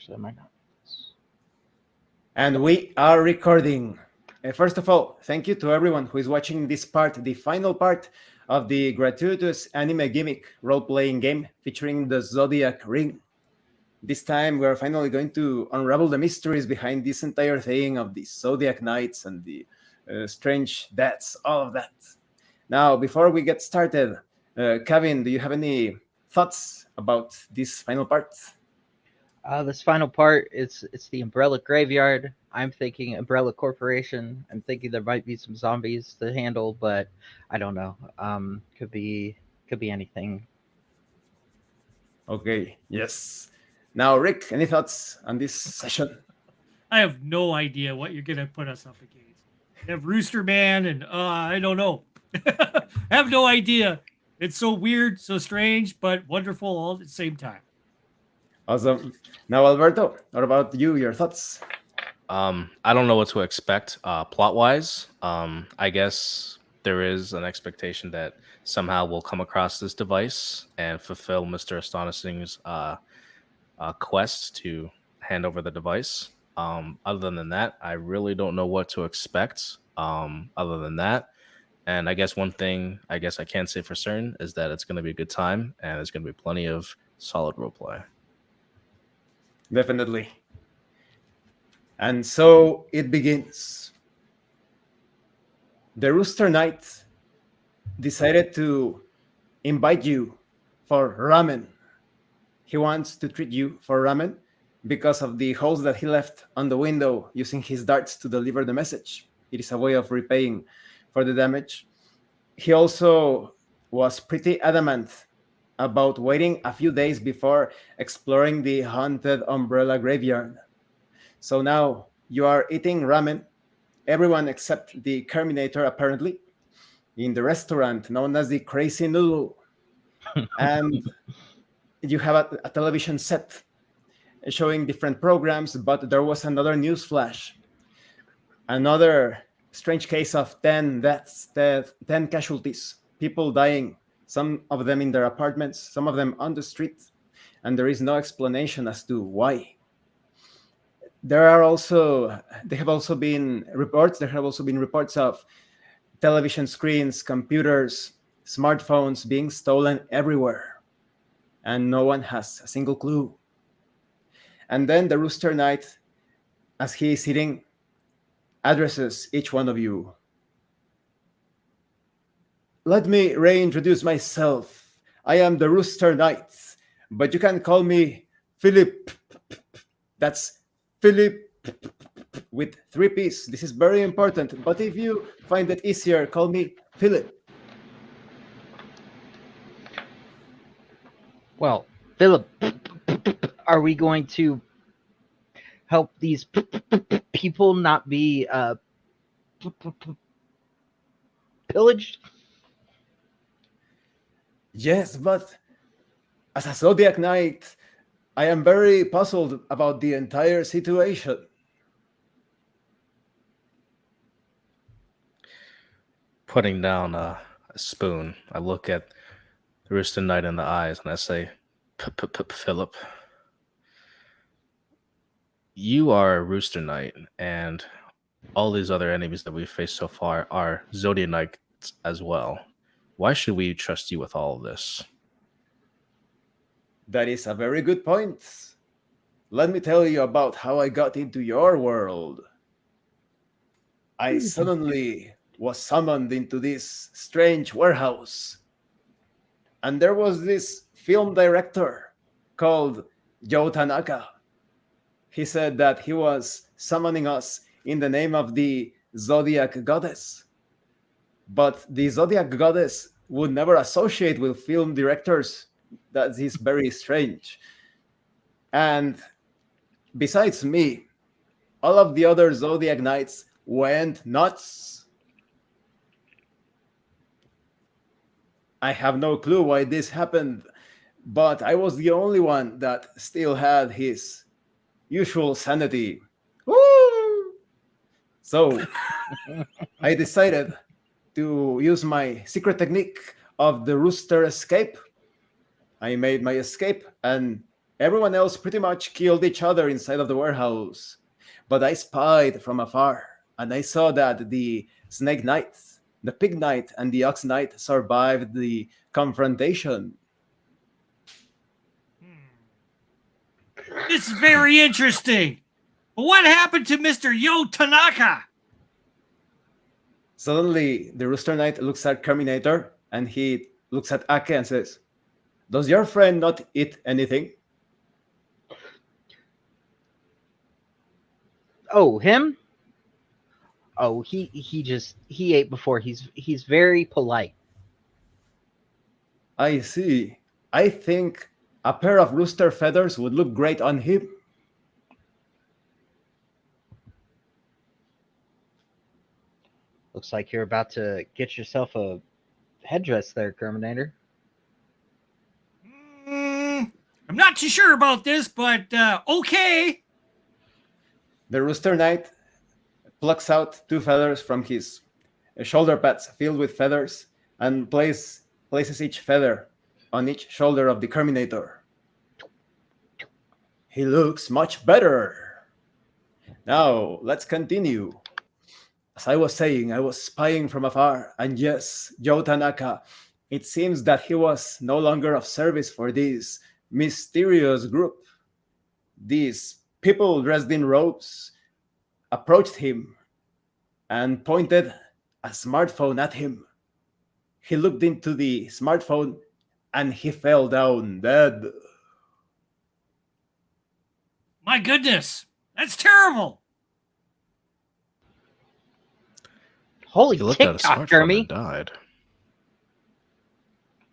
Actually, I might not. And we are recording. First of all, thank you to everyone who is watching this part, the final part of the Gratuitous anime gimmick role-playing game featuring the Zodiac ring. This time we are finally going to unravel the mysteries behind this entire thing of the Zodiac Knights and the strange deaths, all of that. Now, before we get started, Kevin, do you have any thoughts about this final part? This final part it's the Umbrella Graveyard. I'm thinking Umbrella Corporation. I'm thinking there might be some zombies to handle, but I don't know. Could be anything. Okay, yes. Now, Rick, any thoughts on this session? I have no idea what you're gonna put us up against. You have Rooster Man, and I don't know. I have no idea. It's so weird, so strange, but wonderful all at the same time. Awesome. Now, Alberto, what about you? Your thoughts? I don't know what to expect plot wise. I guess there is an expectation that somehow we'll come across this device and fulfill Mr. Astonishing's quest to hand over the device. Other than that, I really don't know what to expect. Other than that, and I guess one thing I guess I can say for certain is that it's going to be a good time and there's going to be plenty of solid roleplay. Definitely. And so it begins. The Rooster Knight decided to invite you for ramen. He wants to treat you for ramen because of the holes that he left on the window using his darts to deliver the message. It is a way of repaying for the damage. He also was pretty adamant about waiting a few days before exploring the haunted Umbrella Graveyard. So now you are eating ramen, everyone except the Terminator apparently, in the restaurant known as the Crazy Noodle. And you have a television set showing different programs, but there was another news flash. Another strange case of 10 deaths, 10 casualties, people dying, some of them in their apartments, some of them on the street, and there is no explanation as to why. There have also been reports of television screens, computers, smartphones being stolen everywhere, and no one has a single clue. And then the Rooster Knight, as he is sitting, addresses each one of you. Let me reintroduce myself. I am the Rooster Knight, but you can call me Philip. That's Philip with 3 P's. This is very important, but if you find it easier, call me Philip. Well, Philip, are we going to help these people not be pillaged? Yes, but as a Zodiac Knight, I am very puzzled about the entire situation. Putting down a spoon, I look at the Rooster Knight in the eyes and I say, Philip, you are a Rooster Knight, and all these other enemies that we've faced so far are Zodiac Knights as well. Why should we trust you with all of this? That is a very good point. Let me tell you about how I got into your world. I suddenly was summoned into this strange warehouse. And there was this film director called Joe Tanaka. He said that he was summoning us in the name of the Zodiac goddess. But the Zodiac goddess would never associate with film directors. That is very strange. And besides me, all of the other Zodiac Knights went nuts. I have no clue why this happened, but I was the only one that still had his usual sanity. Woo! So I decided to use my secret technique of the rooster escape. I made my escape, and Everyone else pretty much killed each other inside of the warehouse. But I spied from afar, and I saw that the Snake Knight, the Pig Knight, and the Ox Knight survived the confrontation. This is very interesting. But what happened to Mr. Yo Tanaka? Suddenly, the Rooster Knight looks at Terminator, and he looks at Ake and says, "Does your friend not eat anything?" Oh, him? Oh, he ate before. He's very polite. I see. I think a pair of rooster feathers would look great on him. Looks like you're about to get yourself a headdress there, Terminator. I'm not too sure about this, but okay. The Rooster Knight plucks out 2 feathers from his shoulder pads filled with feathers and places each feather on each shoulder of the Terminator. He looks much better. Now, let's continue. As I was saying, I was spying from afar, and yes, Joe Tanaka, it seems that he was no longer of service for this mysterious group. These people dressed in robes approached him and pointed a smartphone at him. He looked into the smartphone and he fell down dead. My goodness, that's terrible. Holy He looked at a TikTok, smartphone Jeremy. and died.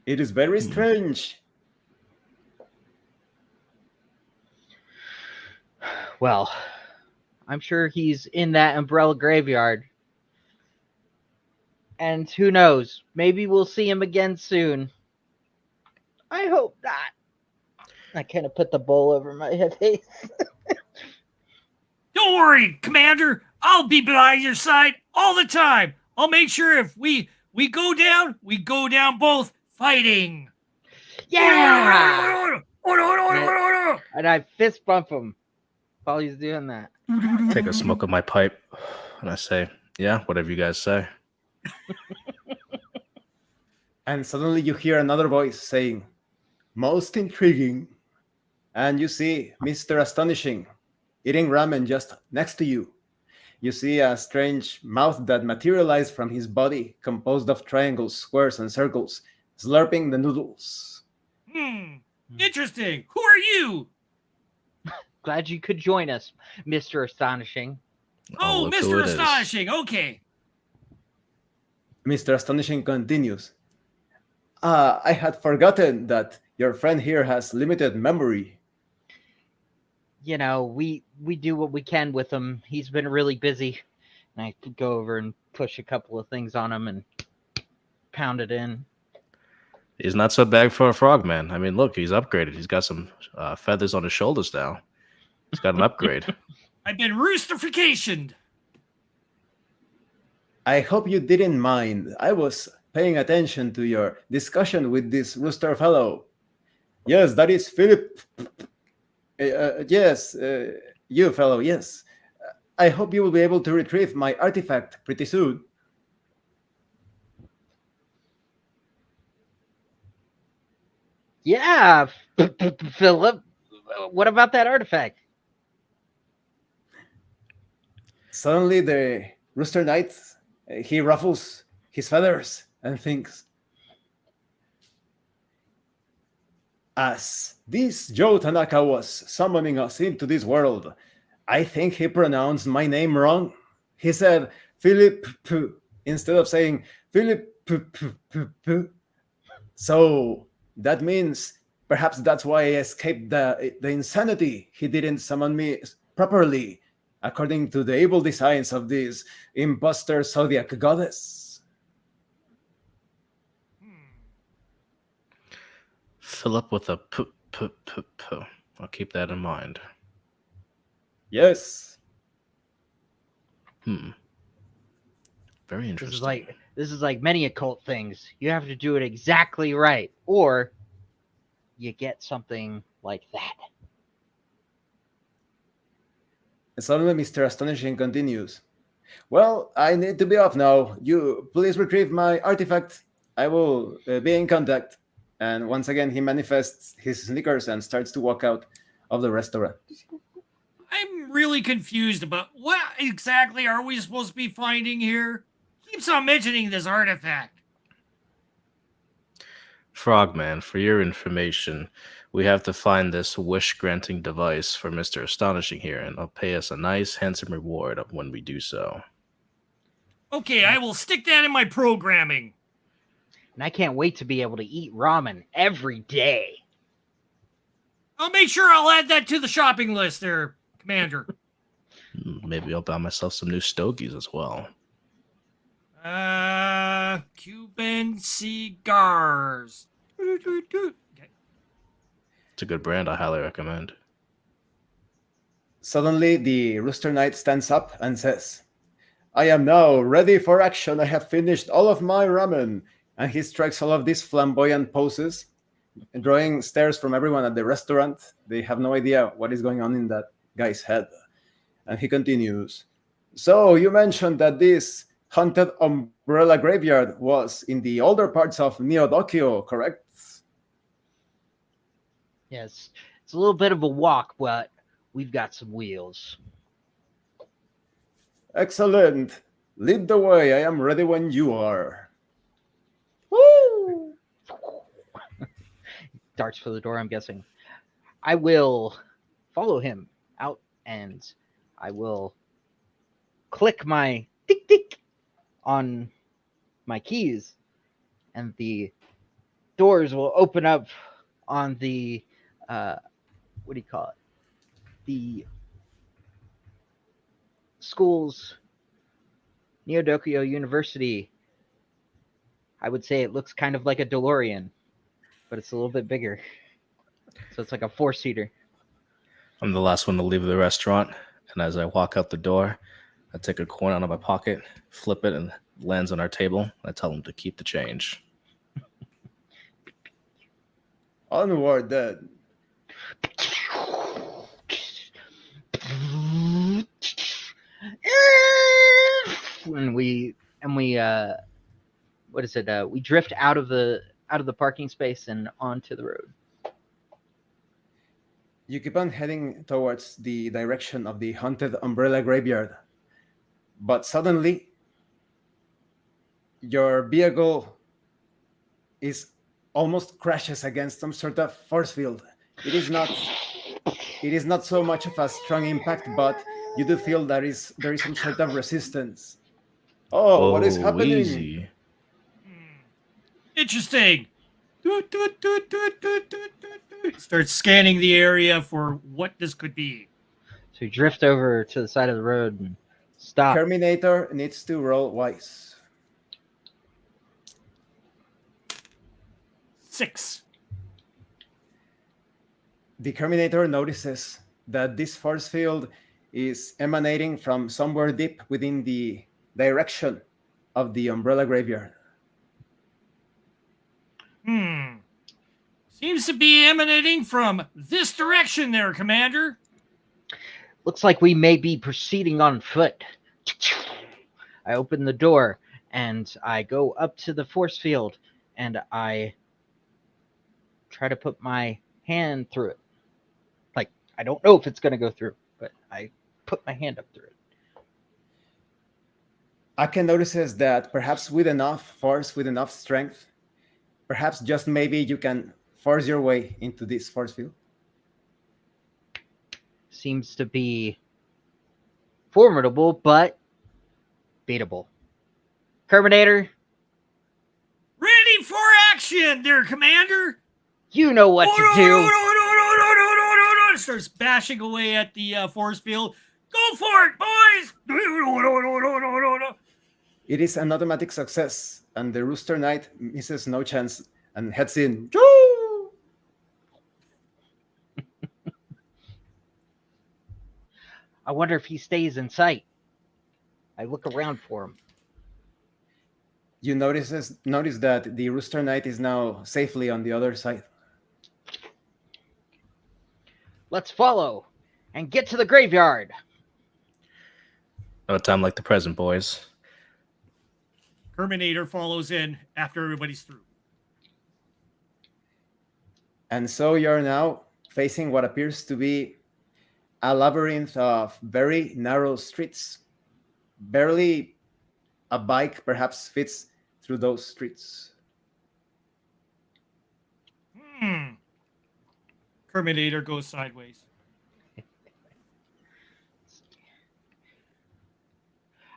It is very strange. Well, I'm sure he's in that umbrella graveyard. And who knows? Maybe we'll see him again soon. I hope not. I kind of put the bowl over my face. Don't worry, Commander. I'll be by your side all the time. I'll make sure if we go down, we go down both fighting. Yeah! And I fist bump him while he's doing that. Take a smoke of my pipe, and I say, "Yeah, whatever you guys say." And suddenly you hear another voice saying, "Most intriguing." And you see Mr. Astonishing eating ramen just next to you. You see a strange mouth that materialized from his body, composed of triangles, squares, and circles, slurping the noodles. Interesting. Who are you? Glad you could join us, Mr. Astonishing. Oh, look who Mr. it is. Astonishing. Okay. Mr. Astonishing continues. I had forgotten that your friend here has limited memory. You know, we do what we can with him. He's been really busy. And I could go over and push a couple of things on him and pound it in. He's not so bad for a frogman. I mean, look, he's upgraded. He's got some feathers on his shoulders now. He's got an upgrade. I've been roosterificationed. I hope you didn't mind. I was paying attention to your discussion with this rooster fellow. Yes, that is Philip. Yes, you fellow, yes. I hope you will be able to retrieve my artifact pretty soon. Yeah, Philip. What about that artifact? Suddenly the rooster knight, he ruffles his feathers and thinks, as this Joe Tanaka was summoning us into this world, I think he pronounced my name wrong. He said Philip instead of saying Philip. So that means perhaps that's why I escaped the insanity. He didn't summon me properly, according to the evil designs of this imposter Zodiac goddess. Fill up with a p. I'll keep that in mind. Yes. Very interesting. This is like many occult things. You have to do it exactly right, or you get something like that. Suddenly, Mr. Astonishing continues. Well, I need to be off now. You please retrieve my artifact. I will be in contact. And once again, he manifests his sneakers and starts to walk out of the restaurant. I'm really confused about what exactly are we supposed to be finding here? Keeps on mentioning this artifact. Frogman, for your information, we have to find this wish-granting device for Mr. Astonishing here, and he'll pay us a nice, handsome reward when we do so. Okay, I will stick that in my programming. And I can't wait to be able to eat ramen every day. I'll make sure I'll add that to the shopping list there, Commander. Maybe I'll buy myself some new stogies as well. Cuban cigars. Okay. It's a good brand. I highly recommend. Suddenly, the Rooster Knight stands up and says, I am now ready for action. I have finished all of my ramen. And he strikes all of these flamboyant poses, drawing stares from everyone at the restaurant. They have no idea what is going on in that guy's head. And he continues, so you mentioned that this haunted umbrella graveyard was in the older parts of Neodokyo, correct? Yes, it's a little bit of a walk, but we've got some wheels. Excellent. Lead the way. I am ready when you are. Woo! Darts for the door, I'm guessing. I will follow him out and I will click my tick tick on my keys and the doors will open up on the what do you call it? The school's Neodokyo University. I would say it looks kind of like a DeLorean, but it's a little bit bigger. So it's like a 4-seater. I'm the last one to leave the restaurant, and as I walk out the door, I take a coin out of my pocket, flip it, and it lands on our table. I tell them to keep the change. Onward then. And we what is it? We drift out of the parking space and onto the road. You keep on heading towards the direction of the haunted umbrella graveyard. But suddenly, your vehicle almost crashes against some sort of force field. It is not so much of a strong impact, but you do feel there is some sort of resistance. Oh, what is happening? Easy. Interesting. Start scanning the area for what this could be. So you drift over to the side of the road and stop. Terminator needs to roll wise. 6. The Terminator notices that this force field is emanating from somewhere deep within the direction of the umbrella graveyard. Seems to be emanating from this direction there, Commander. Looks like we may be proceeding on foot. I open the door and I go up to the force field and I try to put my hand through it. Like, I don't know if it's going to go through, but I put my hand up through it. Ake notices that perhaps with enough force, with enough strength, perhaps just maybe you can force your way into this force field. Seems to be formidable, but beatable. Terminator, Ready for action there, Commander. you know what to do. Starts bashing away at the force field. Go for it, boys. It is an automatic success, and the Rooster Knight misses no chance and heads in. I wonder if he stays in sight. I look around for him. You notice that the Rooster Knight is now safely on the other side. Let's follow and get to the graveyard. No time like the present, boys. Terminator follows in after everybody's through. And so you're now facing what appears to be a labyrinth of very narrow streets. Barely a bike perhaps fits through those streets. Terminator goes sideways.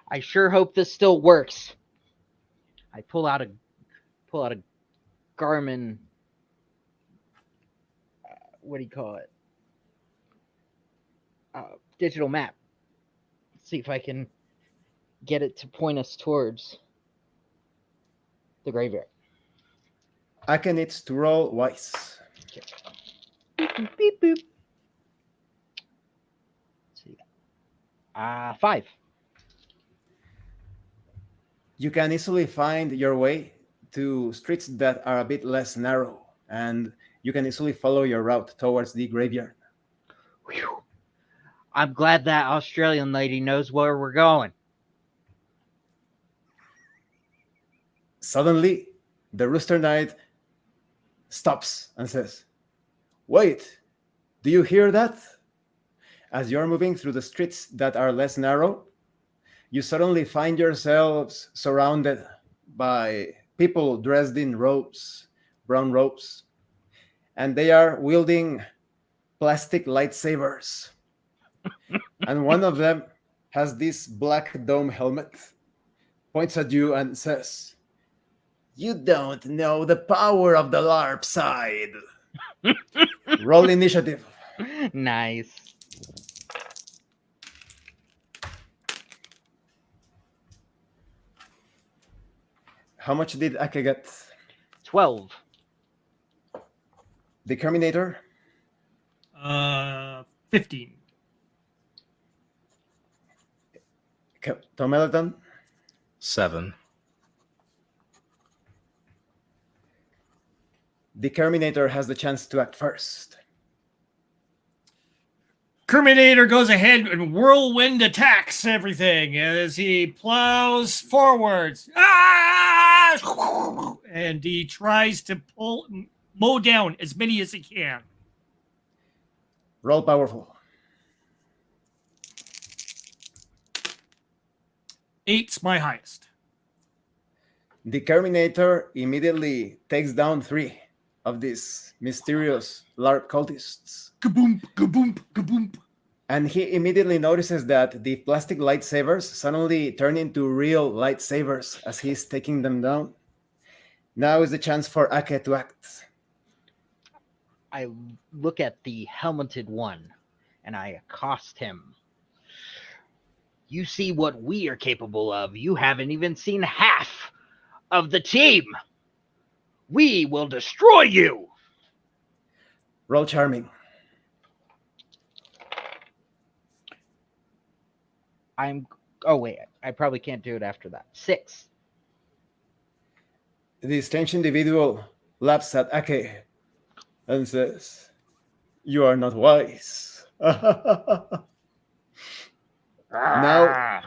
I sure hope this still works. I pull out a Garmin. What do you call it? Digital map. See if I can get it to point us towards the graveyard. Ake needs to roll wise. Beep boop. Beep, boop. Let's see. 5. You can easily find your way to streets that are a bit less narrow, and you can easily follow your route towards the graveyard. Whew. I'm glad that Australian lady knows where we're going. Suddenly, the Rooster Knight stops and says, "Wait, do you hear that?" As you're moving through the streets that are less narrow, you suddenly find yourselves surrounded by people dressed in robes, brown robes, and they are wielding plastic lightsabers. And one of them has this black dome helmet, points at you and says, "You don't know the power of the LARP side." Roll initiative. Nice. How much did Ake get? 12. The Terminator? 15. Tomeleton? 7. The Terminator has the chance to act first. Terminator goes ahead and whirlwind attacks everything as he plows forwards. And he tries to mow down as many as he can. Roll powerful. 8's my highest. The Terminator immediately takes down 3 of these mysterious LARP cultists. Kaboom, kaboom, kaboom. And he immediately notices that the plastic lightsabers suddenly turn into real lightsabers as he's taking them down. Now is the chance for Ake to act. I look at the helmeted one and I accost him. You see what we are capable of. You haven't even seen half of the team. We will destroy you. Roll charming. Oh wait, I probably can't do it after that. 6. The strange individual laughs at Ake and says, "You are not wise." Now,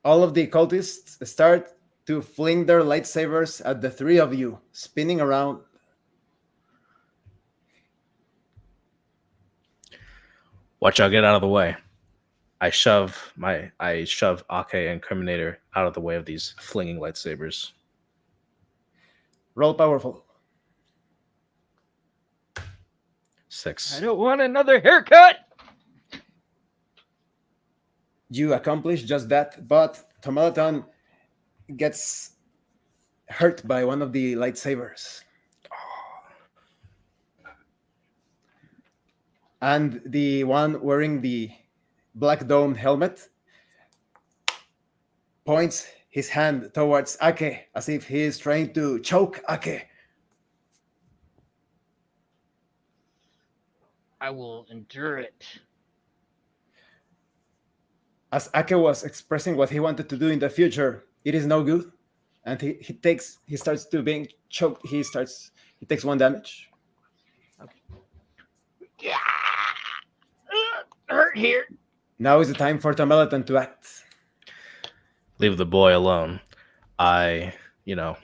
all of the cultists start to fling their lightsabers at the 3 of you, spinning around. Watch out, get out of the way. I shove Ake and Terminator out of the way of these flinging lightsabers. Roll powerful. 6. I don't want another haircut. You accomplish just that, but Tomeleton gets hurt by one of the lightsabers. And the one wearing the black dome helmet points his hand towards Ake as if he is trying to choke Ake. I will endure it. As Ake was expressing what he wanted to do in the future, it is no good. And he starts to being choked. He takes 1 damage. Yeah. Hurt here. Now is the time for Tomeleton to act. Leave the boy alone. I, you know,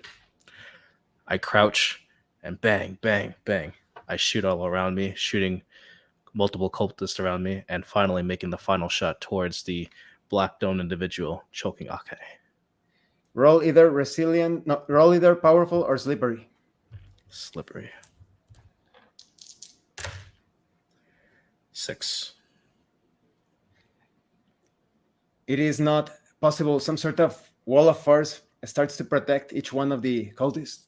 I crouch and bang, bang, bang. I shoot all around me, shooting multiple cultists around me, and finally making the final shot towards the black domed individual choking Ake. Roll either resilient, no, roll either powerful or slippery. Slippery. 6. It is not possible. Some sort of wall of force starts to protect each one of the cultists.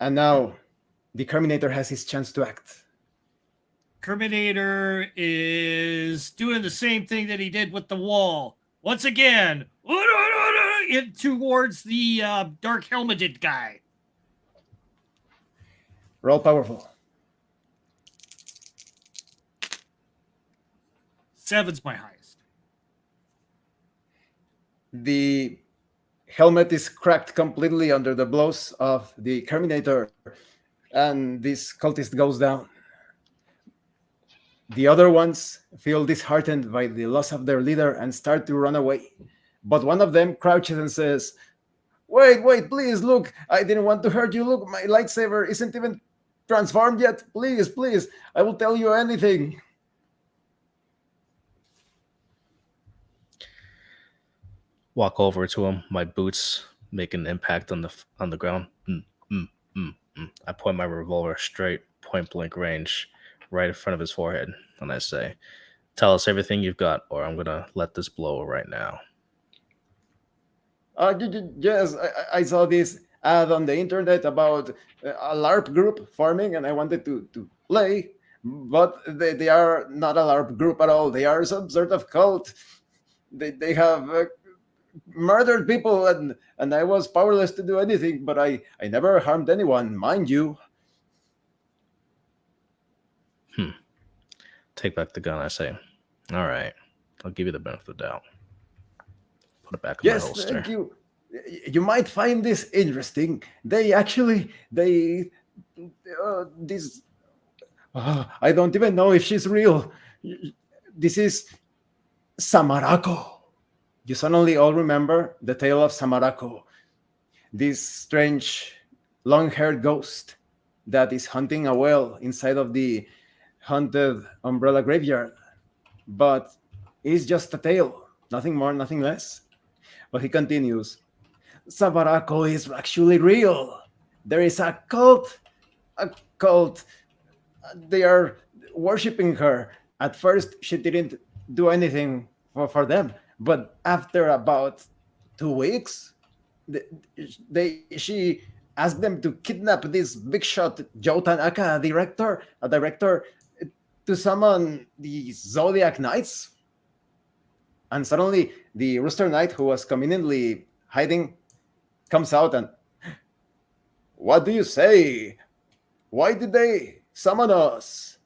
And now the Terminator has his chance to act. Terminator is doing the same thing that he did with the wall. Once again, towards the dark helmeted guy. Roll powerful. 7's my highest. The helmet is cracked completely under the blows of the Terminator, and this cultist goes down. The other ones feel disheartened by the loss of their leader and start to run away. But one of them crouches and says, wait, please, look, I didn't want to hurt you. Look, my lightsaber isn't even transformed yet. Please, I will tell you anything. Walk over to him. My boots make an impact on the ground. I point my revolver straight, point blank range, right in front of his forehead, and I say, "Tell us everything you've got, or I'm gonna let this blow right now." Yes, I saw this ad on the internet about a LARP group forming, and I wanted to play, but they are not a LARP group at all. They are some sort of cult. They have murdered people, and I was powerless to do anything, but I never harmed anyone, mind you. Take back the gun, I say. All right, I'll give you the benefit of the doubt. Put it back in my holster. Thank you. You might find this interesting. This. I don't even know if she's real. This is Samarako. You suddenly all remember the tale of Samarako, this strange long-haired ghost that is hunting a whale inside of the haunted umbrella graveyard. But it's just a tale, nothing more, nothing less. But he continues, Samarako is actually real. There is a cult. They are worshipping her. At first, she didn't do anything for them. But after about 2 weeks, she asked them to kidnap this big shot Joe Tanaka, a director, to summon the Zodiac Knights. And suddenly, the Rooster Knight, who was conveniently hiding, comes out and, what do you say? Why did they summon us?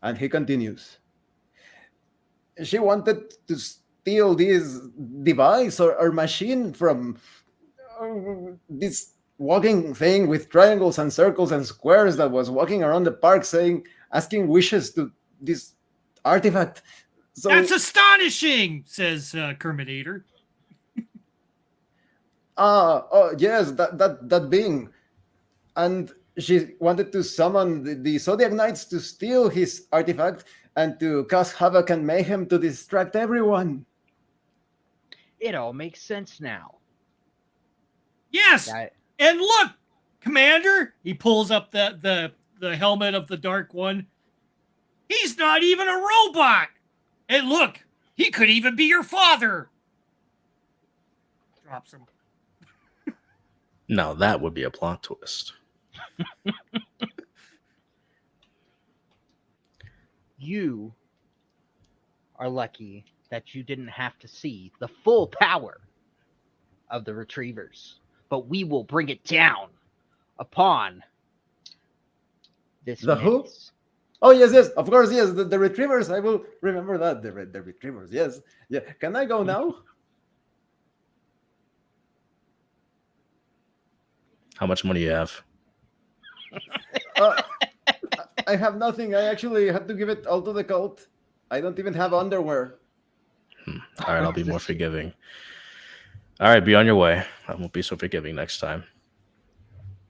And he continues. She wanted to steal this device or machine from this walking thing with triangles and circles and squares that was walking around the park asking wishes to this artifact. So, that's astonishing, says Kerminator. Yes, that being. And she wanted to summon the Zodiac Knights to steal his artifact and to cause havoc and mayhem to distract everyone. It all makes sense now. Yes, and look, Commander. He pulls up the helmet of the Dark One. He's not even a robot. And look, he could even be your father. Drops him. Now that would be a plot twist. You are lucky that you didn't have to see the full power of the Retrievers, but we will bring it down upon this. The who? Oh, yes, of course, yes. The Retrievers, I will remember that. The Retrievers, yes. Yeah. Can I go now? How much money you have? I have nothing. I actually had to give it all to the cult. I don't even have underwear. All right, I'll be more forgiving. All right, be on your way. I won't be so forgiving next time.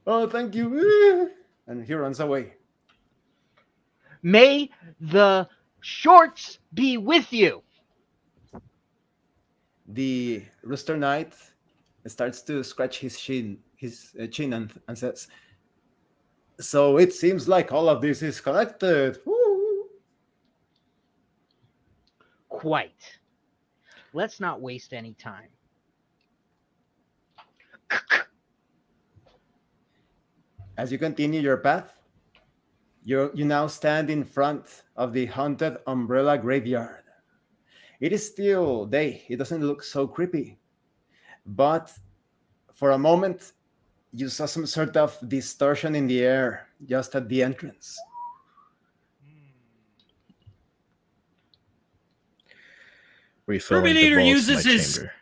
Oh, thank you. And he runs away. May the shorts be with you. The Rooster Knight starts to scratch his chin and says, "So it seems like all of this is connected." Woo. Quite. Let's not waste any time. As you continue your path, you now stand in front of the haunted umbrella graveyard. It is still day. It doesn't look so creepy. But for a moment, you saw some sort of distortion in the air just at the entrance. Refilling the Terminator bullets in uses my his chamber.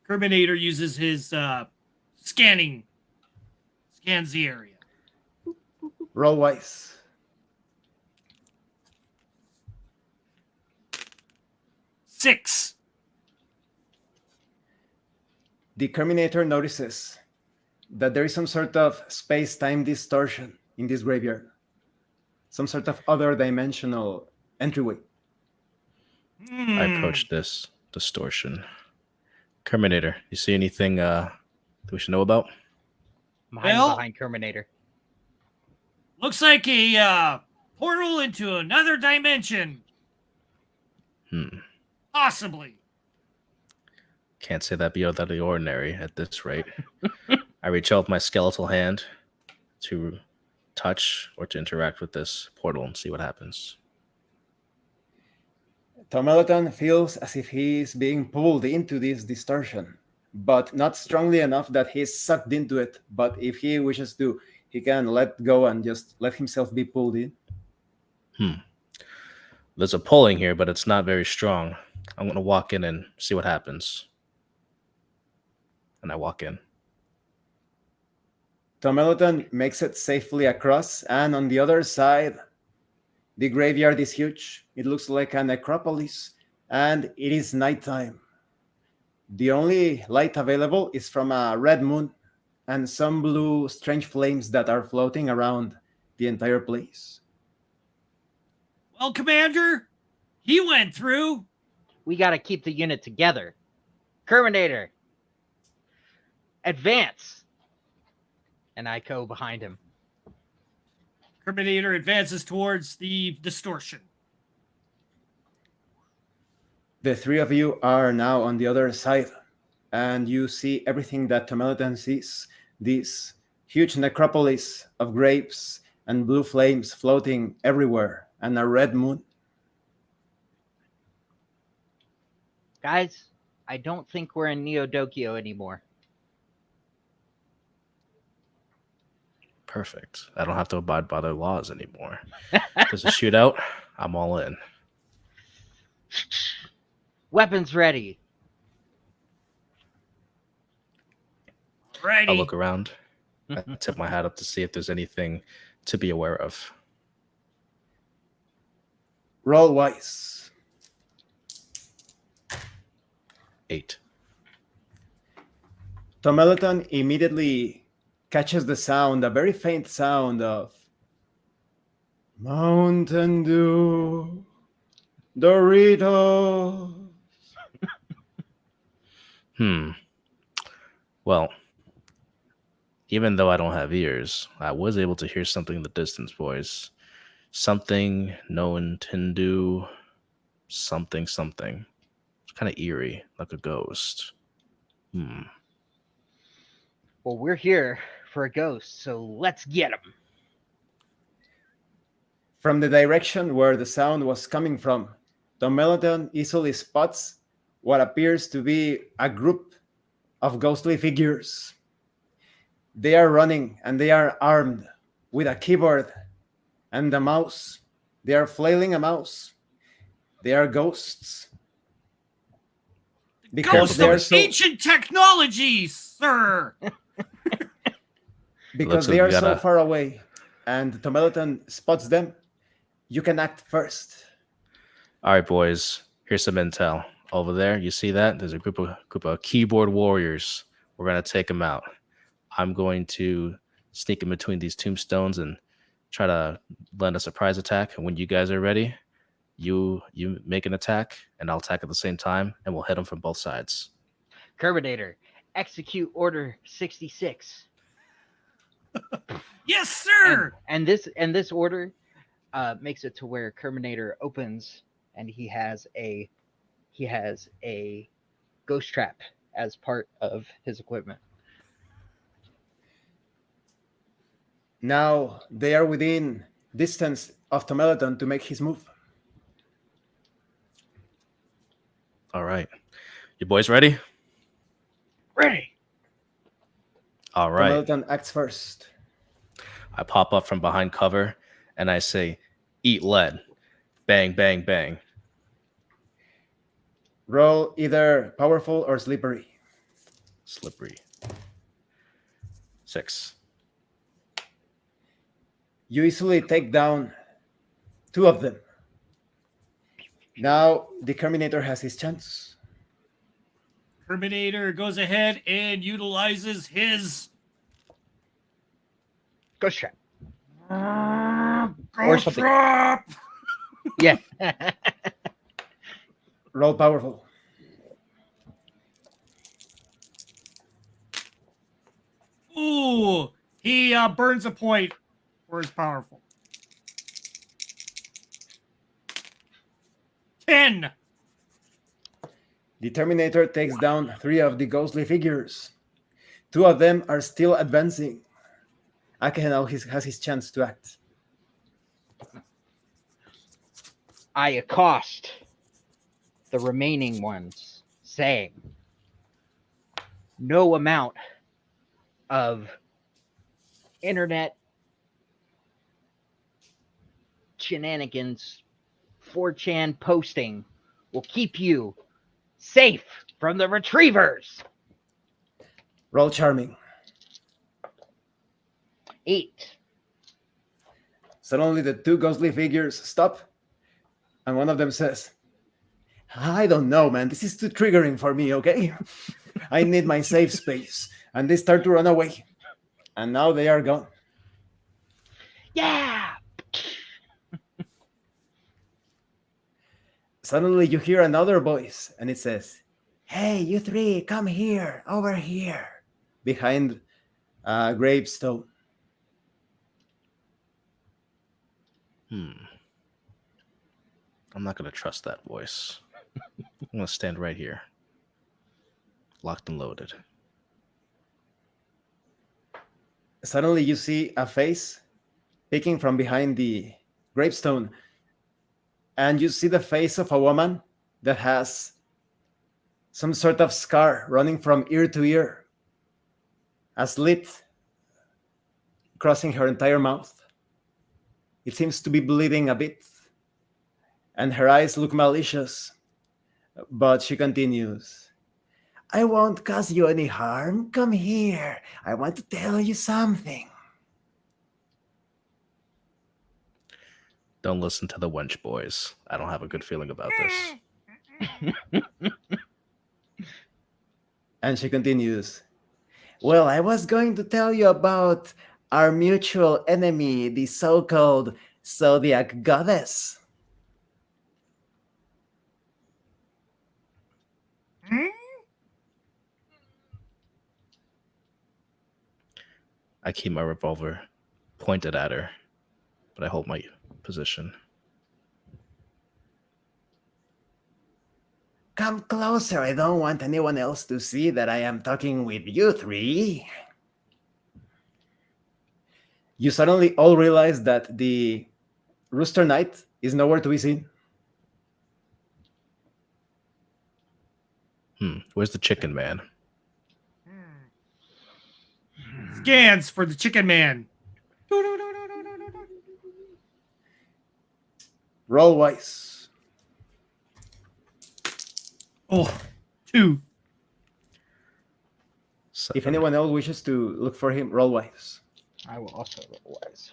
Terminator uses his scans the area. Roll wise. Six. The Terminator notices that there is some sort of space-time distortion in this graveyard. Some sort of other dimensional entryway. I approach this distortion. Terminator, you see anything that we should know about? Behind Terminator. Looks like a portal into another dimension. Possibly. Can't say that be out of the ordinary at this rate. I reach out with my skeletal hand to touch or to interact with this portal and see what happens. Tomeleton feels as if he is being pulled into this distortion, but not strongly enough that he's sucked into it. But if he wishes to, he can let go and just let himself be pulled in. There's a pulling here, but it's not very strong. I'm going to walk in and see what happens. And I walk in. Tomeleton makes it safely across, and on the other side, the graveyard is huge. It looks like a necropolis, and it is nighttime. The only light available is from a red moon and some blue strange flames that are floating around the entire place. Well, Commander, he went through. We got to keep the unit together. Terminator, advance. And I go behind him. Terminator advances towards the distortion. The three of you are now on the other side, and you see everything that Tomeleton sees. This huge necropolis of graves and blue flames floating everywhere, and a red moon. Guys, I don't think we're in Neodokyo anymore. Perfect. I don't have to abide by their laws anymore. There's a shootout. I'm all in. Weapons ready. Righty. I look around. I tip my hat up to see if there's anything to be aware of. Roll wise. 8. Tomeleton immediately catches the sound, a very faint sound of Mountain Dew, Doritos. Well, even though I don't have ears, I was able to hear something in the distance, boys. Something, no Nintendo, something. It's kind of eerie, like a ghost. Well, we're here for a ghost, so let's get him. From the direction where the sound was coming from, Tomeleton easily spots what appears to be a group of ghostly figures. They are running and they are armed with a keyboard and a mouse. They are flailing a mouse. They are ghosts. Ghost of ancient technology, sir. Because they are so far away and Tomeleton spots them, you can act first. All right, boys. Here's some intel. over there. You see that? There's a group of keyboard warriors. We're gonna take them out. I'm going to sneak in between these tombstones and try to land a surprise attack. And when you guys are ready, you make an attack, and I'll attack at the same time, and we'll hit them from both sides. Terminator, execute Order 66. Yes, sir. And this order makes it to where Terminator opens, and he has a ghost trap as part of his equipment. Now they are within distance of Tomeleton to make his move. All right. You boys ready? Ready. All right. Tomeleton acts first. I pop up from behind cover and I say, eat lead. Bang, bang, bang. Roll either powerful or slippery. Slippery. 6. You easily take down 2 of them. Now the Terminator has his chance. Terminator goes ahead and utilizes his Ghost trap. or something. trap. Yeah. Roll powerful. Ooh, he burns a point for his powerful. 10. The Terminator takes down 3 of the ghostly figures. 2 of them are still advancing. Ake now has his chance to act. I accost the remaining ones, saying, no amount of internet shenanigans, 4chan posting will keep you safe from the retrievers. Roll charming. 8. Suddenly the 2 ghostly figures stop, and one of them says, I don't know, man. This is too triggering for me, okay? I need my safe space. And they start to run away. And now they are gone. Yeah. Suddenly you hear another voice, and it says, hey, you 3, come here, over here, behind a gravestone. I'm not going to trust that voice. I'm going to stand right here. Locked and loaded. Suddenly you see a face peeking from behind the gravestone, and you see the face of a woman that has some sort of scar running from ear to ear, a slit crossing her entire mouth. It seems to be bleeding a bit, and her eyes look malicious, but she continues. I won't cause you any harm. Come here. I want to tell you something. Don't listen to the wench boys. I don't have a good feeling about this. And she continues. Well, I was going to tell you about our mutual enemy, the so-called Zodiac goddess. I keep my revolver pointed at her, but I hold my position. Come closer. I don't want anyone else to see that I am talking with you 3. You suddenly all realize that the Rooster Knight is nowhere to be seen. Where's the chicken man? Scans for the chicken man. Roll wise. Oh, 2. If anyone else wishes to look for him, roll wise. I will also roll wise.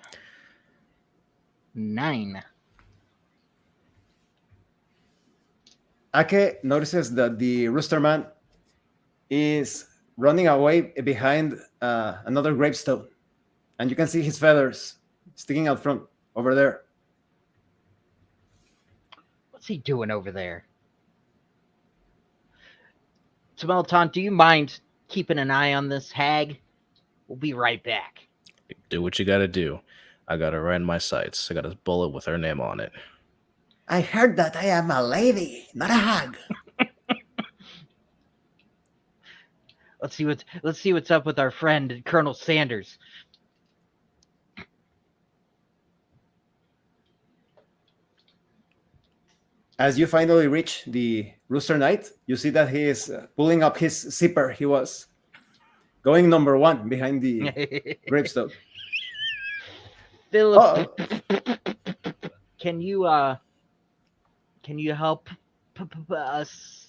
9. Ake notices that the roosterman is running away behind another gravestone, and you can see his feathers sticking out front over there. What's he doing over there? Tumulton, do you mind keeping an eye on this hag? We'll be right back. Do what you gotta do. I gotta run my sights. I got a bullet with her name on it. I heard that I am a lady, not a hag. Let's see what's up with our friend Colonel Sanders. As you finally reach the Rooster Knight, you see that he is pulling up his zipper. He was going number 1 behind the gravestone. Philip, can you help us?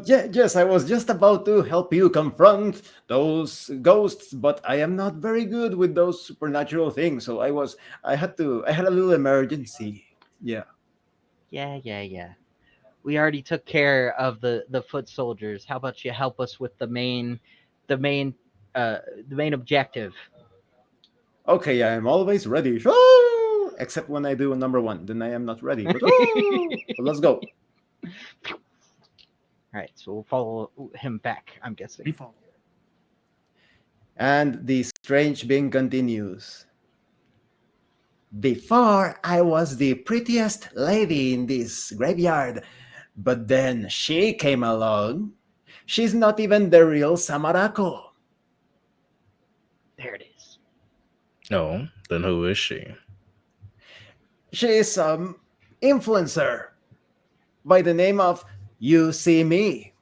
Yes, I was just about to help you confront those ghosts, but I am not very good with those supernatural things. So I had a little emergency. Yeah. Yeah. We already took care of the foot soldiers. How about you help us with the main objective? Okay, I am always ready. Except when I do number 1, then I am not ready. But let's go. All right, so we'll follow him back, I'm guessing. We follow. And the strange being continues. Before, I was the prettiest lady in this graveyard, but then she came along. She's not even the real Samarako. There it is. No, then who is she? She is some influencer by the name of You See Me.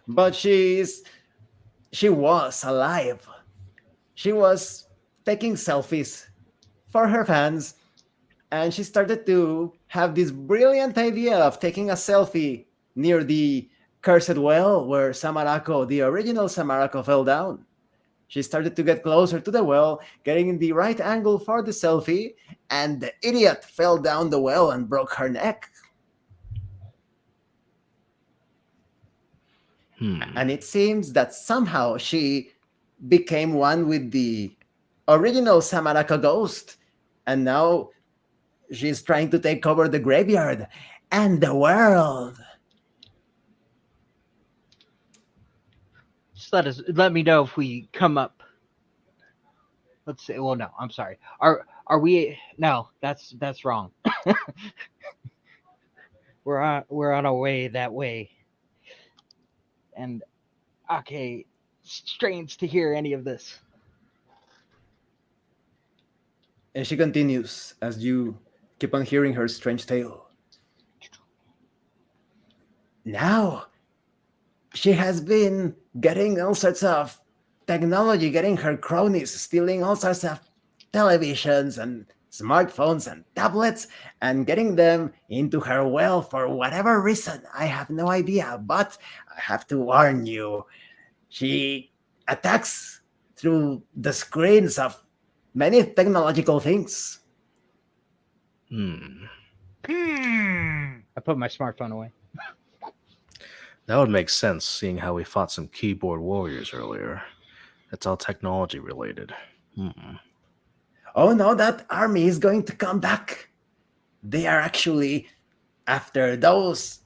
But she was alive. She was taking selfies for her fans, and she started to have this brilliant idea of taking a selfie near the cursed well where Samarako, the original Samarako, fell down. She started to get closer to the well, getting in the right angle for the selfie, and the idiot fell down the well and broke her neck. And it seems that somehow she became one with the original Samaraka ghost, and now she's trying to take over the graveyard and the world. Just let me know if we come up. Let's see. Well, no, I'm sorry. Are we? No, that's wrong. we're on our way that way. And okay, strange to hear any of this. And she continues as you keep on hearing her strange tale. Now, she has been getting all sorts of technology, getting her cronies, stealing all sorts of televisions and smartphones and tablets, and getting them into her well for whatever reason. I have no idea, but I have to warn you. She attacks through the screens of many technological things. I put my smartphone away. That would make sense, seeing how we fought some keyboard warriors earlier. It's all technology related. Oh no, that army is going to come back. They are actually, after those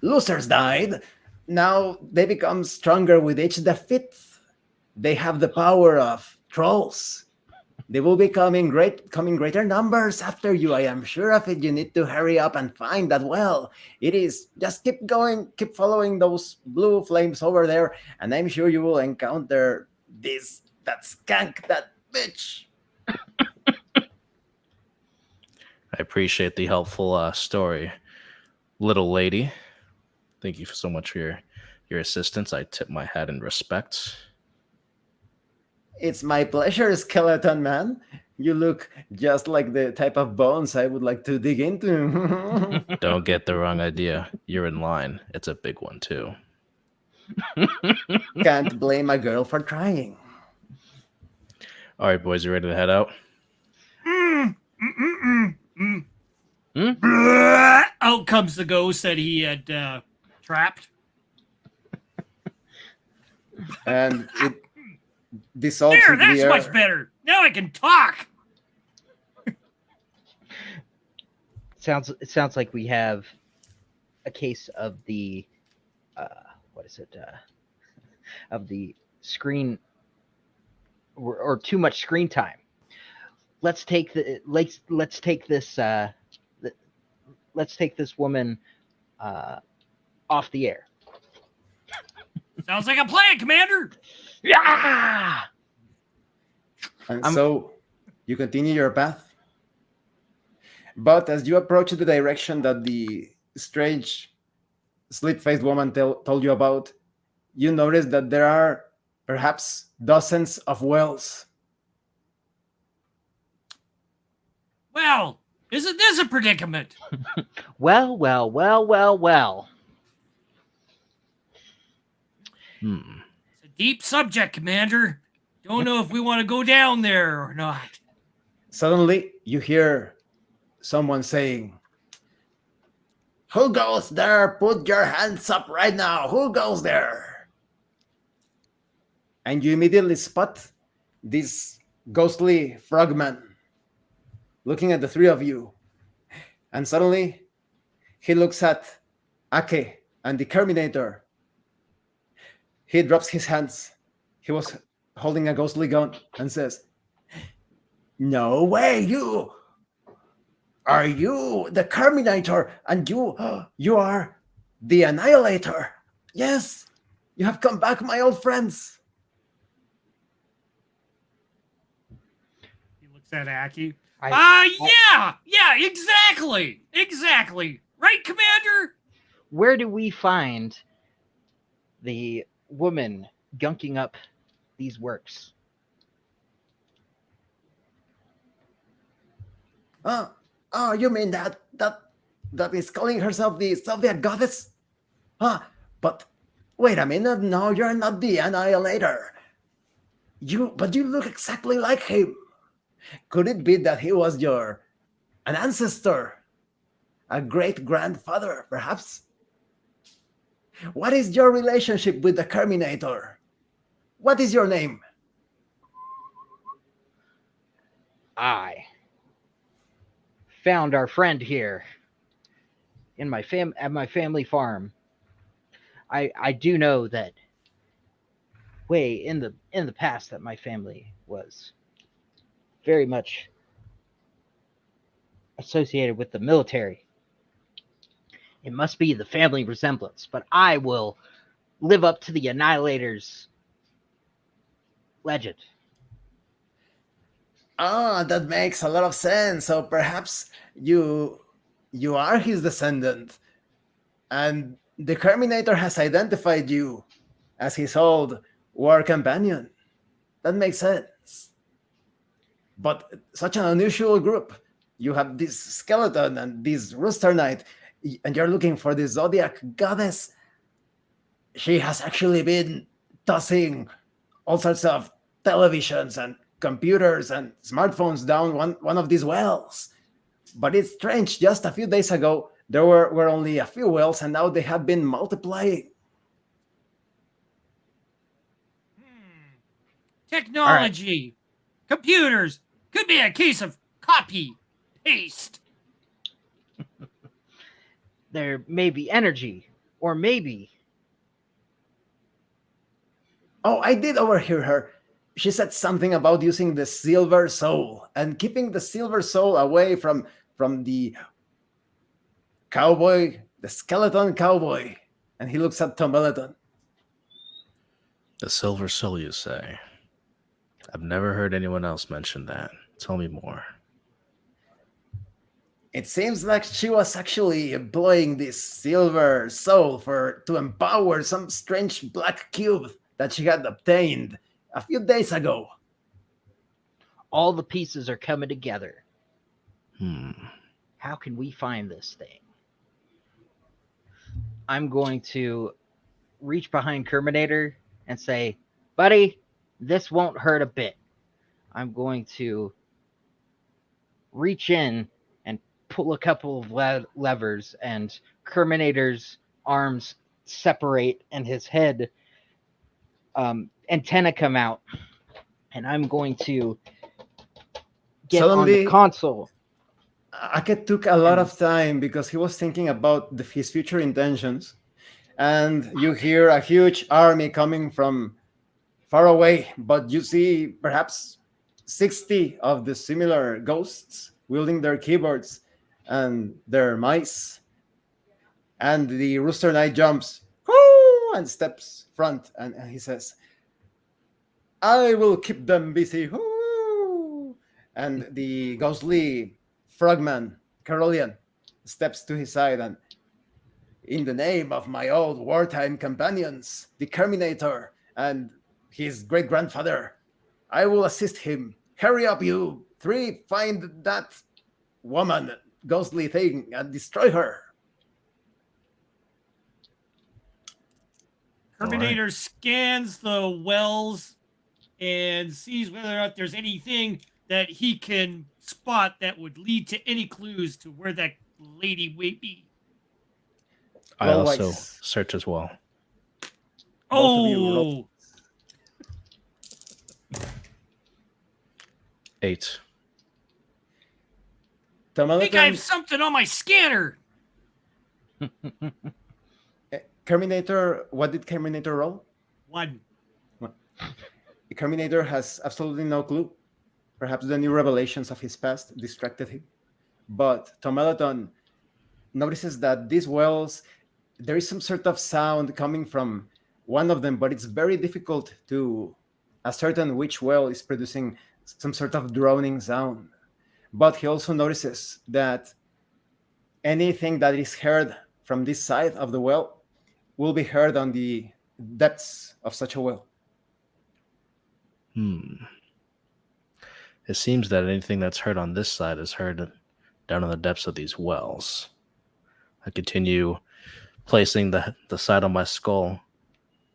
losers died, now they become stronger with each defeat. They have the power of trolls. They will be coming greater numbers after you. I am sure of it. You need to hurry up and find that well. It is just keep going, keep following those blue flames over there, and I'm sure you will encounter that skank, that bitch. I appreciate the helpful story, little lady. Thank you so much for your assistance. I tip my hat in respect. It's my pleasure, Skeleton Man. You look just like the type of bones I would like to dig into. Don't get the wrong idea. You're in line. It's a big one, too. Can't blame a girl for trying. All right, boys, you ready to head out? out comes the ghost that he had trapped. And it dissolves There, into the that's air. much better. Now I can talk. It sounds like we have a case of the of the screen or too much screen time. Let's take this woman off the air. Sounds like a plan, Commander. Yeah. And so you continue your path. But as you approach the direction that the strange slit-faced woman told you about, you notice that there are perhaps dozens of wells. Well, isn't this a predicament? Well. It's a deep subject, Commander. Don't know if we want to go down there or not. Suddenly, you hear someone saying, "Who goes there? Put your hands up right now. Who goes there?" And you immediately spot this ghostly frogman looking at the three of you. And suddenly, he looks at Ake and the Terminator. He drops his hands. He was holding a ghostly gun and says, "No way, you! Are you the Terminator? And you are the Annihilator? Yes, you have come back, my old friends." He looks at Aki. I- Yeah, exactly. Right, Commander? Where do we find the woman gunking up these works? Oh, you mean that is calling herself the Zodiac goddess? But wait a minute, no, you're not the Annihilator. But you look exactly like him. Could it be that he was an ancestor? A great-grandfather, perhaps? What is your relationship with the Terminator? What is your name? I found our friend here in at my family farm. I do know that way in the past that my family was very much associated with the military. It must be the family resemblance, but I will live up to the Annihilator's legend. That makes a lot of sense. So perhaps you are his descendant, and the Terminator has identified you as his old war companion. That makes sense. But such an unusual group. You have this skeleton and this rooster knight, and you're looking for the Zodiac goddess. She has actually been tossing all sorts of televisions and computers and smartphones down one of these wells. But it's strange, just a few days ago, there were only a few wells, and now they have been multiplying. Technology, computers, could be a case of copy, paste. There may be energy, or maybe... Oh, I did overhear her. She said something about using the silver soul and keeping the silver soul away from the cowboy, the skeleton cowboy. And he looks at Tom Belleton. The silver soul, you say? I've never heard anyone else mention that. Tell me more. It seems like she was actually employing this silver soul to empower some strange black cube that she had obtained a few days ago. All the pieces are coming together. Hmm. How can we find this thing? I'm going to reach behind Terminator and say, "Buddy, this won't hurt a bit." I'm going to reach in and pull a couple of levers, and Kerminator's arms separate, and his head antenna come out, and I'm going to get on the Suddenly, console. Ake took a lot of time because he was thinking about his future intentions. And you hear a huge army coming from far away, but you see perhaps 60 of the similar ghosts wielding their keyboards and their mice. And the Rooster Knight jumps and steps front, and he says, I will keep them busy. And the ghostly frogman, Carolian, steps to his side and, in the name of my old wartime companions, the Terminator and his great-grandfather, I will assist him. Hurry up, you three, find that woman, ghostly thing, and destroy her. Terminator scans the wells and sees whether or not there's anything that he can spot that would lead to any clues to where that lady may be. I Roll also wise. search as well. Both of you roll. 8. I think I have Tomalaton, something on my scanner. Terminator, what did Terminator roll? 1. Terminator has absolutely no clue. Perhaps the new revelations of his past distracted him. But Tomalaton notices that these wells, there is some sort of sound coming from one of them, but it's very difficult to ascertain which well is producing some sort of droning sound. But he also notices that anything that is heard from this side of the well will be heard on the depths of such a well. It seems that anything that's heard on this side is heard down in the depths of these wells. I continue placing the side of my skull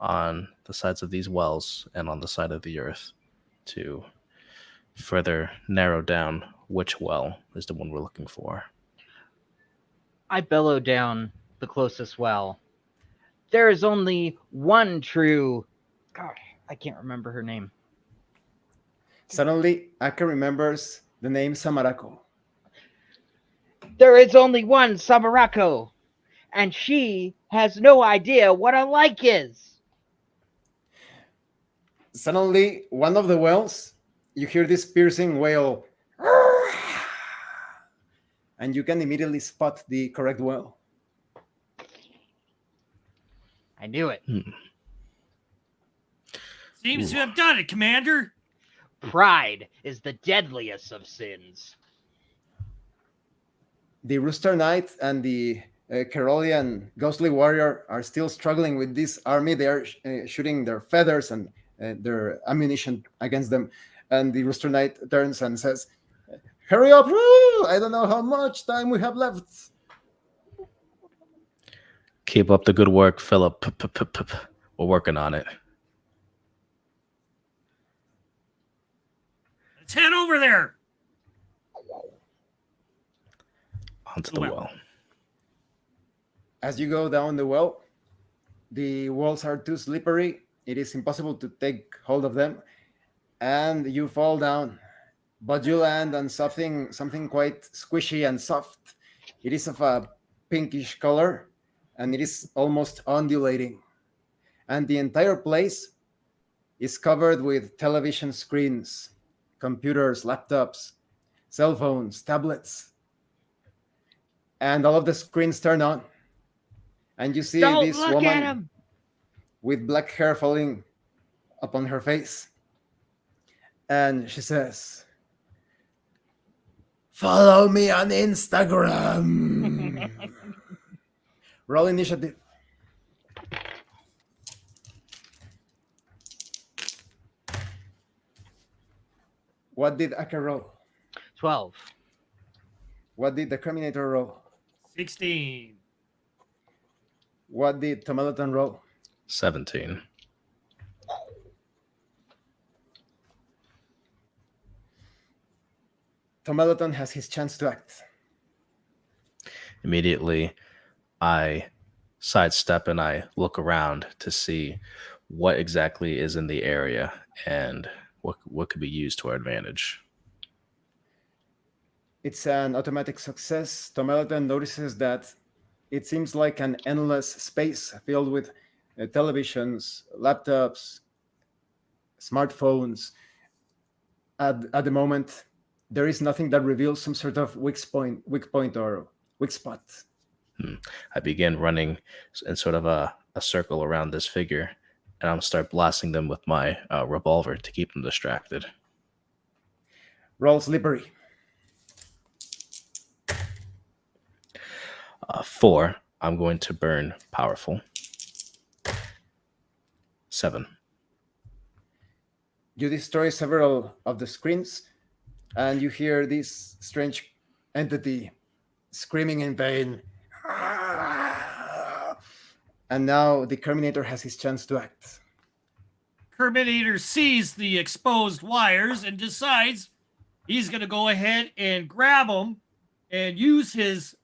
on the sides of these wells and on the side of the earth to further narrow down which well is the one we're looking for. I bellow down the closest well. There is only one true... Gosh, I can't remember her name. Suddenly, Aka remembers the name Samarako. There is only one Samarako, and she has no idea what a like is. Suddenly, one of the wells, you hear this piercing wail, and you can immediately spot the correct well. I knew it. Seems to have done it, Commander. Pride is the deadliest of sins. The Rooster Knight and the Carolian Ghostly Warrior are still struggling with this army. They are shooting their feathers and their ammunition against them. And the Rooster Knight turns and says, hurry up! I don't know how much time we have left. Keep up the good work, Philip. We're working on it. Let's head over there. Onto the well. As you go down the well, the walls are too slippery. It is impossible to take hold of them. And you fall down. But you land on something quite squishy and soft. It is of a pinkish color, and it is almost undulating. And the entire place is covered with television screens, computers, laptops, cell phones, tablets. And all of the screens turn on. And you see Don't this look woman at him. with black hair falling upon her face. And she says, follow me on Instagram. Roll initiative. What did Aka roll? 12. What did the Terminator roll? 16. What did Tomalaton roll? 17. Tomalaton has his chance to act. Immediately, I sidestep and I look around to see what exactly is in the area and what could be used to our advantage. It's an automatic success. Tomeleton notices that it seems like an endless space filled with televisions, laptops, smartphones. At the moment, there is nothing that reveals some sort of weak point, or weak spot. I begin running in sort of a circle around this figure, and I'm start blasting them with my revolver to keep them distracted. Roll slippery. 4, I'm going to burn powerful. 7. You destroy several of the screens, and you hear this strange entity screaming in pain. And now the Terminator has his chance to act. Terminator sees the exposed wires and decides he's going to go ahead and grab them and use his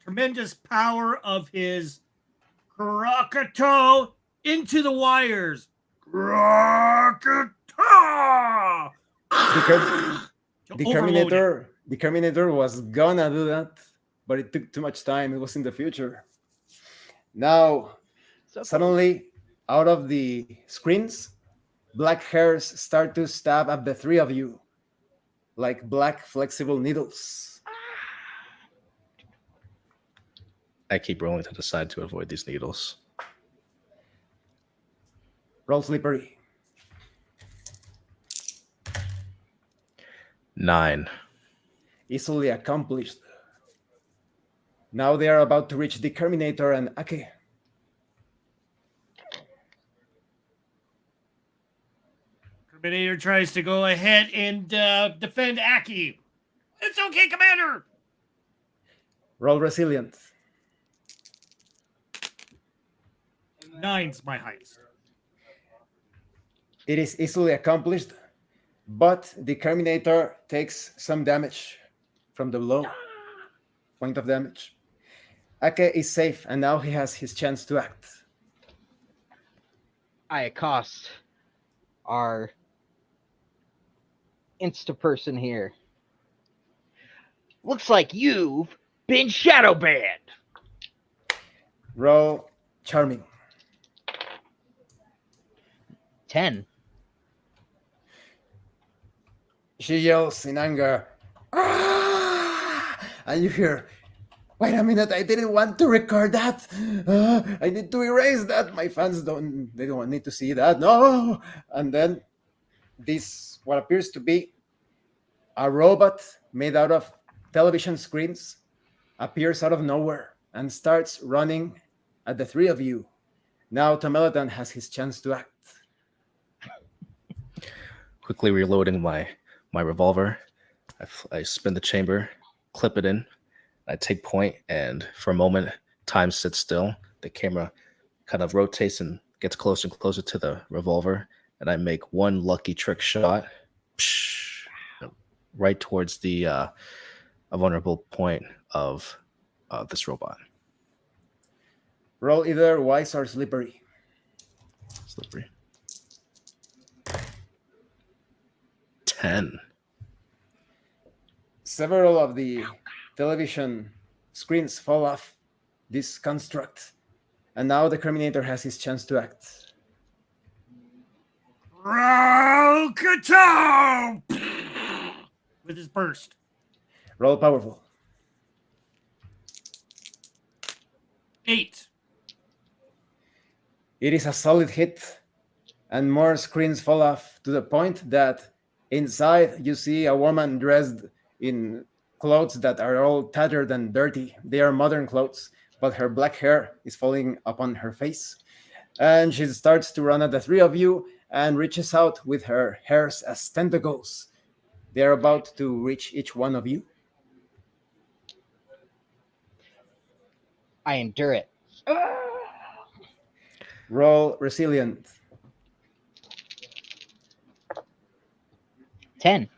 tremendous power of his Krakatoa into the wires. Krakatoa! The Terminator was gonna do that, but it took too much time. It was in the future. Now, suddenly, out of the screens, black hairs start to stab at the three of you, like black flexible needles. I keep rolling to the side to avoid these needles. Roll slippery. 9. Easily accomplished. Now they are about to reach the Terminator and Ake. Terminator tries to go ahead and defend Aki. It's okay, Commander. Roll resilient. 9's my highest. It is easily accomplished, but the Terminator takes some damage from the blow. Point of damage. Ake is safe, and now he has his chance to act. I accost our insta-person here. Looks like you've been shadow banned. Roll charming. 10. She yells in anger. "Ah!" And you hear, "Wait a minute, I didn't want to record that. I need to erase that. My fans don't need to see that. No." And then this, what appears to be a robot made out of television screens, appears out of nowhere and starts running at the three of you. Now Tomeleton has his chance to act. Quickly reloading my revolver, I spin the chamber, clip it in, I take point, and for a moment, time sits still. The camera kind of rotates and gets closer and closer to the revolver, and I make one lucky trick shot, right towards the a vulnerable point of this robot. Roll either wise or slippery. Slippery. 10. Several of the television screens fall off this construct, and now the Terminator has his chance to act. Krakatoa! With his burst. Roll powerful. 8. It is a solid hit, and more screens fall off to the point that inside you see a woman dressed in clothes that are all tattered and dirty. They are modern clothes, but her black hair is falling upon her face. And she starts to run at the three of you and reaches out with her hairs as tentacles. They are about to reach each one of you. I endure it. Roll resilient. 10.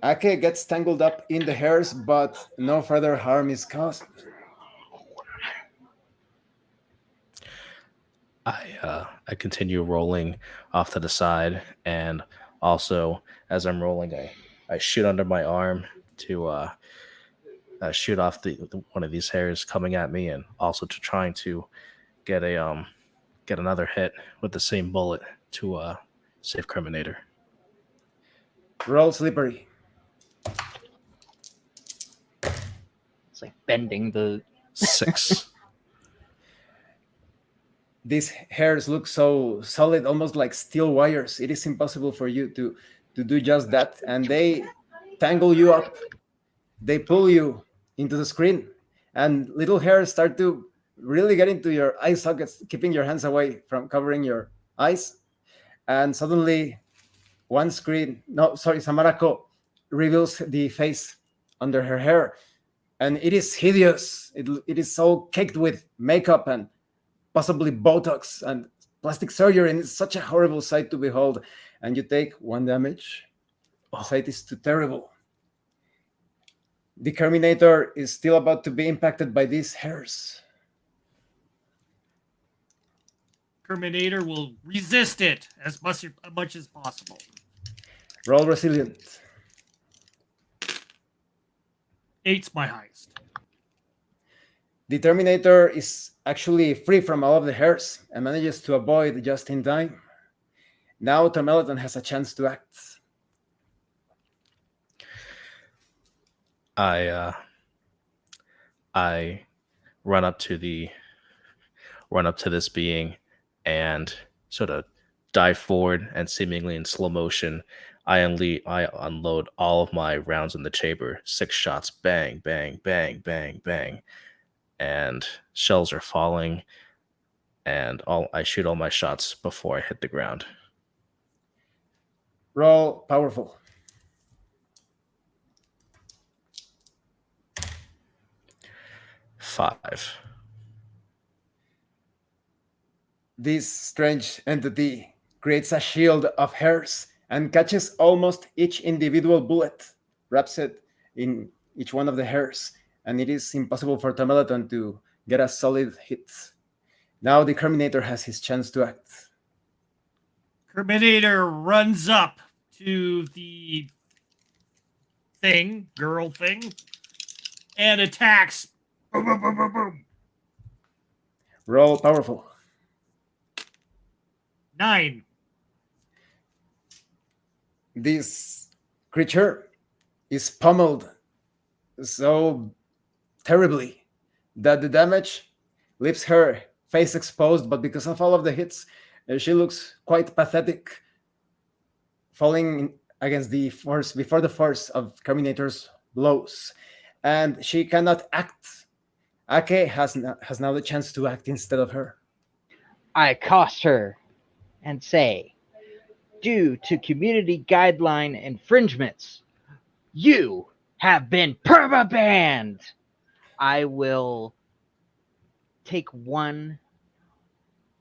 Ake gets tangled up in the hairs, but no further harm is caused. I continue rolling off to the side, and also as I'm rolling, I shoot under my arm to shoot off one of these hairs coming at me, and also to trying to get get another hit with the same bullet to save Criminator. Roll slippery. It's like bending the 6. These hairs look so solid, almost like steel wires. It is impossible for you to do just that. And they tangle you up. They pull you into the screen. And little hairs start to really get into your eye sockets, keeping your hands away from covering your eyes. And suddenly, Samarako reveals the face under her hair. And it is hideous. It is so caked with makeup and possibly Botox and plastic surgery, and it's such a horrible sight to behold. And you take 1 damage. The sight is too terrible. The Terminator is still about to be impacted by these hairs. Terminator will resist it as much as possible. Roll resilient. 8's my highest. The Terminator is actually free from all of the hairs and manages to avoid just in time. Now Termeleton has a chance to act. I run up to this being and sort of dive forward, and seemingly in slow motion, I unload all of my rounds in the chamber. 6 shots, bang, bang, bang, bang, bang, and shells are falling. And I shoot all my shots before I hit the ground. Roll powerful. Five. This strange entity creates a shield of hairs and catches almost each individual bullet, wraps it in each one of the hairs, and it is impossible for Termeleton to get a solid hit. Now the Terminator has his chance to act. Terminator runs up to the girl thing, and attacks. Boom, boom, boom, boom, boom. Roll powerful. 9. This creature is pummeled so terribly that the damage leaves her face exposed, but because of all of the hits, she looks quite pathetic, falling against the force before the force of Terminator's blows, and she cannot act. Ake has now the chance to act instead of her. I accost her and say, due to community guideline infringements, you have been perma-banned. I will take one,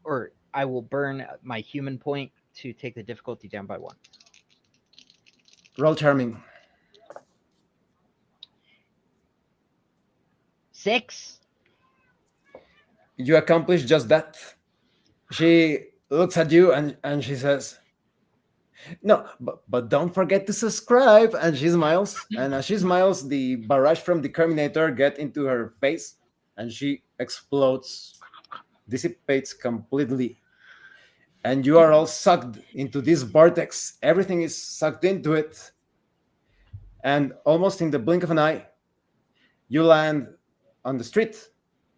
or I will burn my human point to take the difficulty down by 1. Roll charming. 6. You accomplish just that. She looks at you and she says, no, but don't forget to subscribe. And she smiles. And as she smiles, the barrage from the Terminator get into her face and she explodes, dissipates completely. And you are all sucked into this vortex. Everything is sucked into it. And almost in the blink of an eye, you land on the street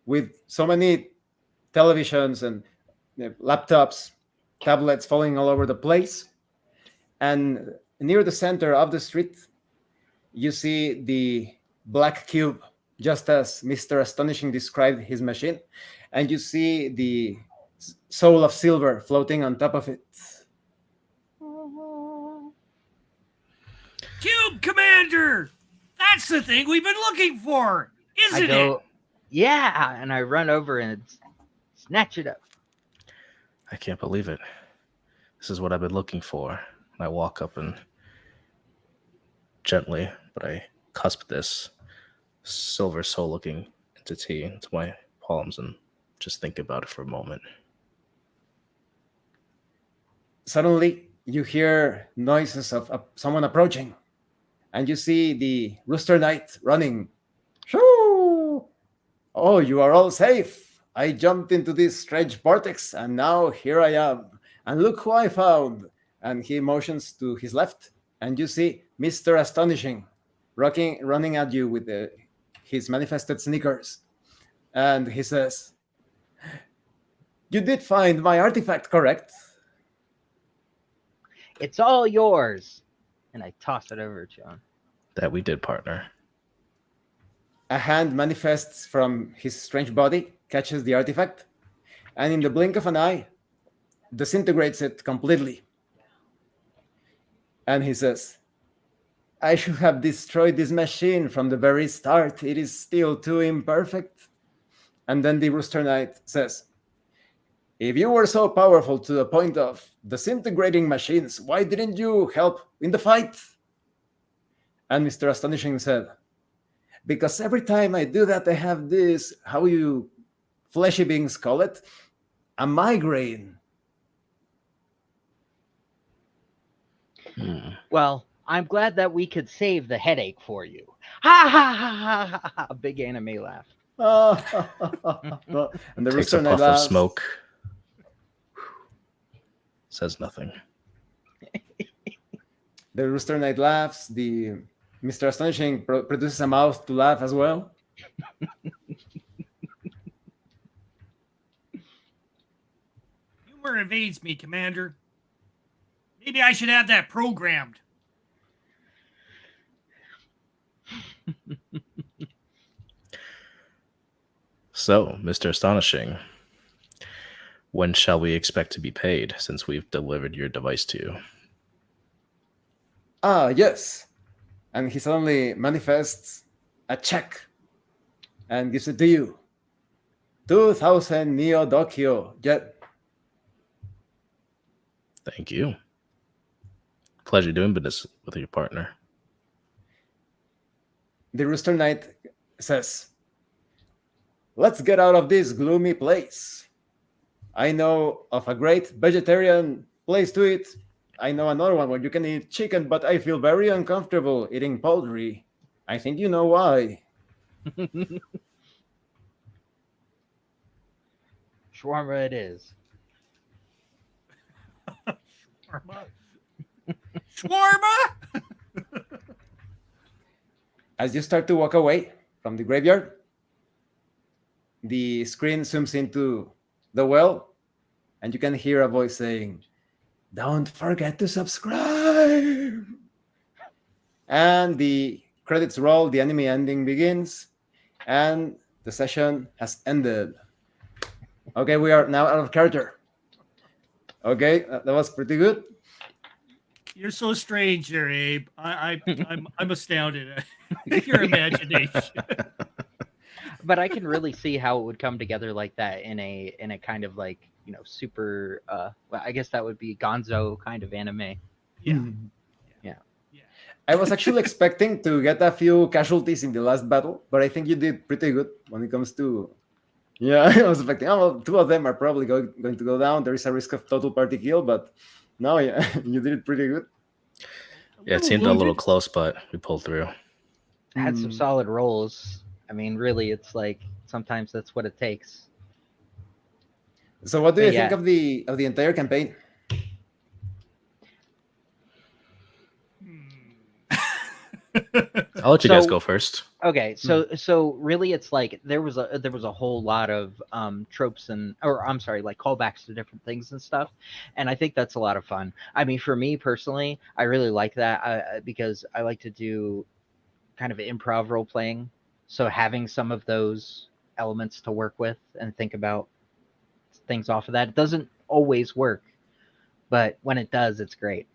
with so many televisions and laptops, tablets falling all over the place. And near the center of the street, you see the black cube, just as Mr. Astonishing described his machine. And you see the soul of silver floating on top of it. Cube Commander! That's the thing we've been looking for, isn't it? Yeah, and I run over and snatch it up. I can't believe it. This is what I've been looking for. I walk up and gently, but I cusp this silver soul-looking entity into my palms and just think about it for a moment. Suddenly, you hear noises of someone approaching, and you see the Rooster Knight running. Shoo! Oh, you are all safe. I jumped into this strange vortex, and now here I am. And look who I found. And he motions to his left, and you see Mr. Astonishing running at you with his manifested sneakers. And he says, "You did find my artifact, correct?" It's all yours. And I toss it over to him. That we did, partner. A hand manifests from his strange body, catches the artifact, and in the blink of an eye, disintegrates it completely. And he says, "I should have destroyed this machine from the very start. It is still too imperfect." And then the Rooster Knight says, "If you were so powerful to the point of disintegrating machines, why didn't you help in the fight?" And Mr. Astonishing said, "Because every time I do that, I have this, how you fleshy beings call it, a migraine." Well, I'm glad that we could save the headache for you. Ha ha ha ha ha ha. A big anime laugh. And the Takes Rooster a Knight puff of laughs. smoke. Says nothing. The Rooster Knight laughs. The Mr. Astonishing produces a mouth to laugh as well. Humor evades me, Commander. Maybe I should have that programmed. So, Mr. Astonishing, when shall we expect to be paid since we've delivered your device to you? "Ah, yes." And he suddenly manifests a check and gives it to you. 2,000 Neo Dokyo Jet. Thank you. Pleasure doing business with your partner. The Rooster Knight says, "Let's get out of this gloomy place. I know of a great vegetarian place to eat. I know another one where you can eat chicken, but I feel very uncomfortable eating poultry. I think you know why." Shawarma it is. Shawarma. Shawarma! As you start to walk away from the graveyard, the screen zooms into the well, and you can hear a voice saying, "Don't forget to subscribe." And the credits roll, the anime ending begins, and the session has ended. Okay, we are now out of character. Okay, that was pretty good. You're so strange there, Abe. I'm astounded at your imagination. But I can really see how it would come together like that in a kind of like, super well, I guess that would be gonzo kind of anime. Yeah. I was actually expecting to get a few casualties in the last battle, but I think you did pretty good when it comes to... Yeah, I was expecting, well, 2 of them are probably going to go down. There is a risk of total party kill, but no, yeah, you did it pretty good. Yeah, it seemed a little close, but we pulled through. Had some solid rolls. I mean, really, it's like sometimes that's what it takes. So what do you think Yeah. of the entire campaign? I'll let you guys go first. Okay, so really, it's like there was a whole lot of tropes like callbacks to different things and stuff, and I think that's a lot of fun. I mean, for me personally, I really like that because I like to do kind of improv role playing. So having some of those elements to work with and think about things off of that, it doesn't always work, but when it does, it's great.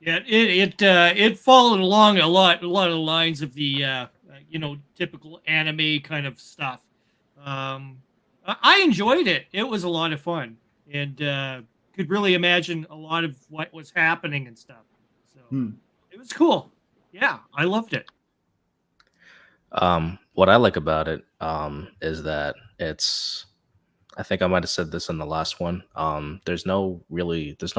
Yeah, it followed along a lot of the lines of the typical anime kind of stuff. I enjoyed it. It was a lot of fun, and could really imagine a lot of what was happening and stuff. So it was cool. Yeah, I loved it. What I like about it is that it's. I think I might have said this in the last one. There's no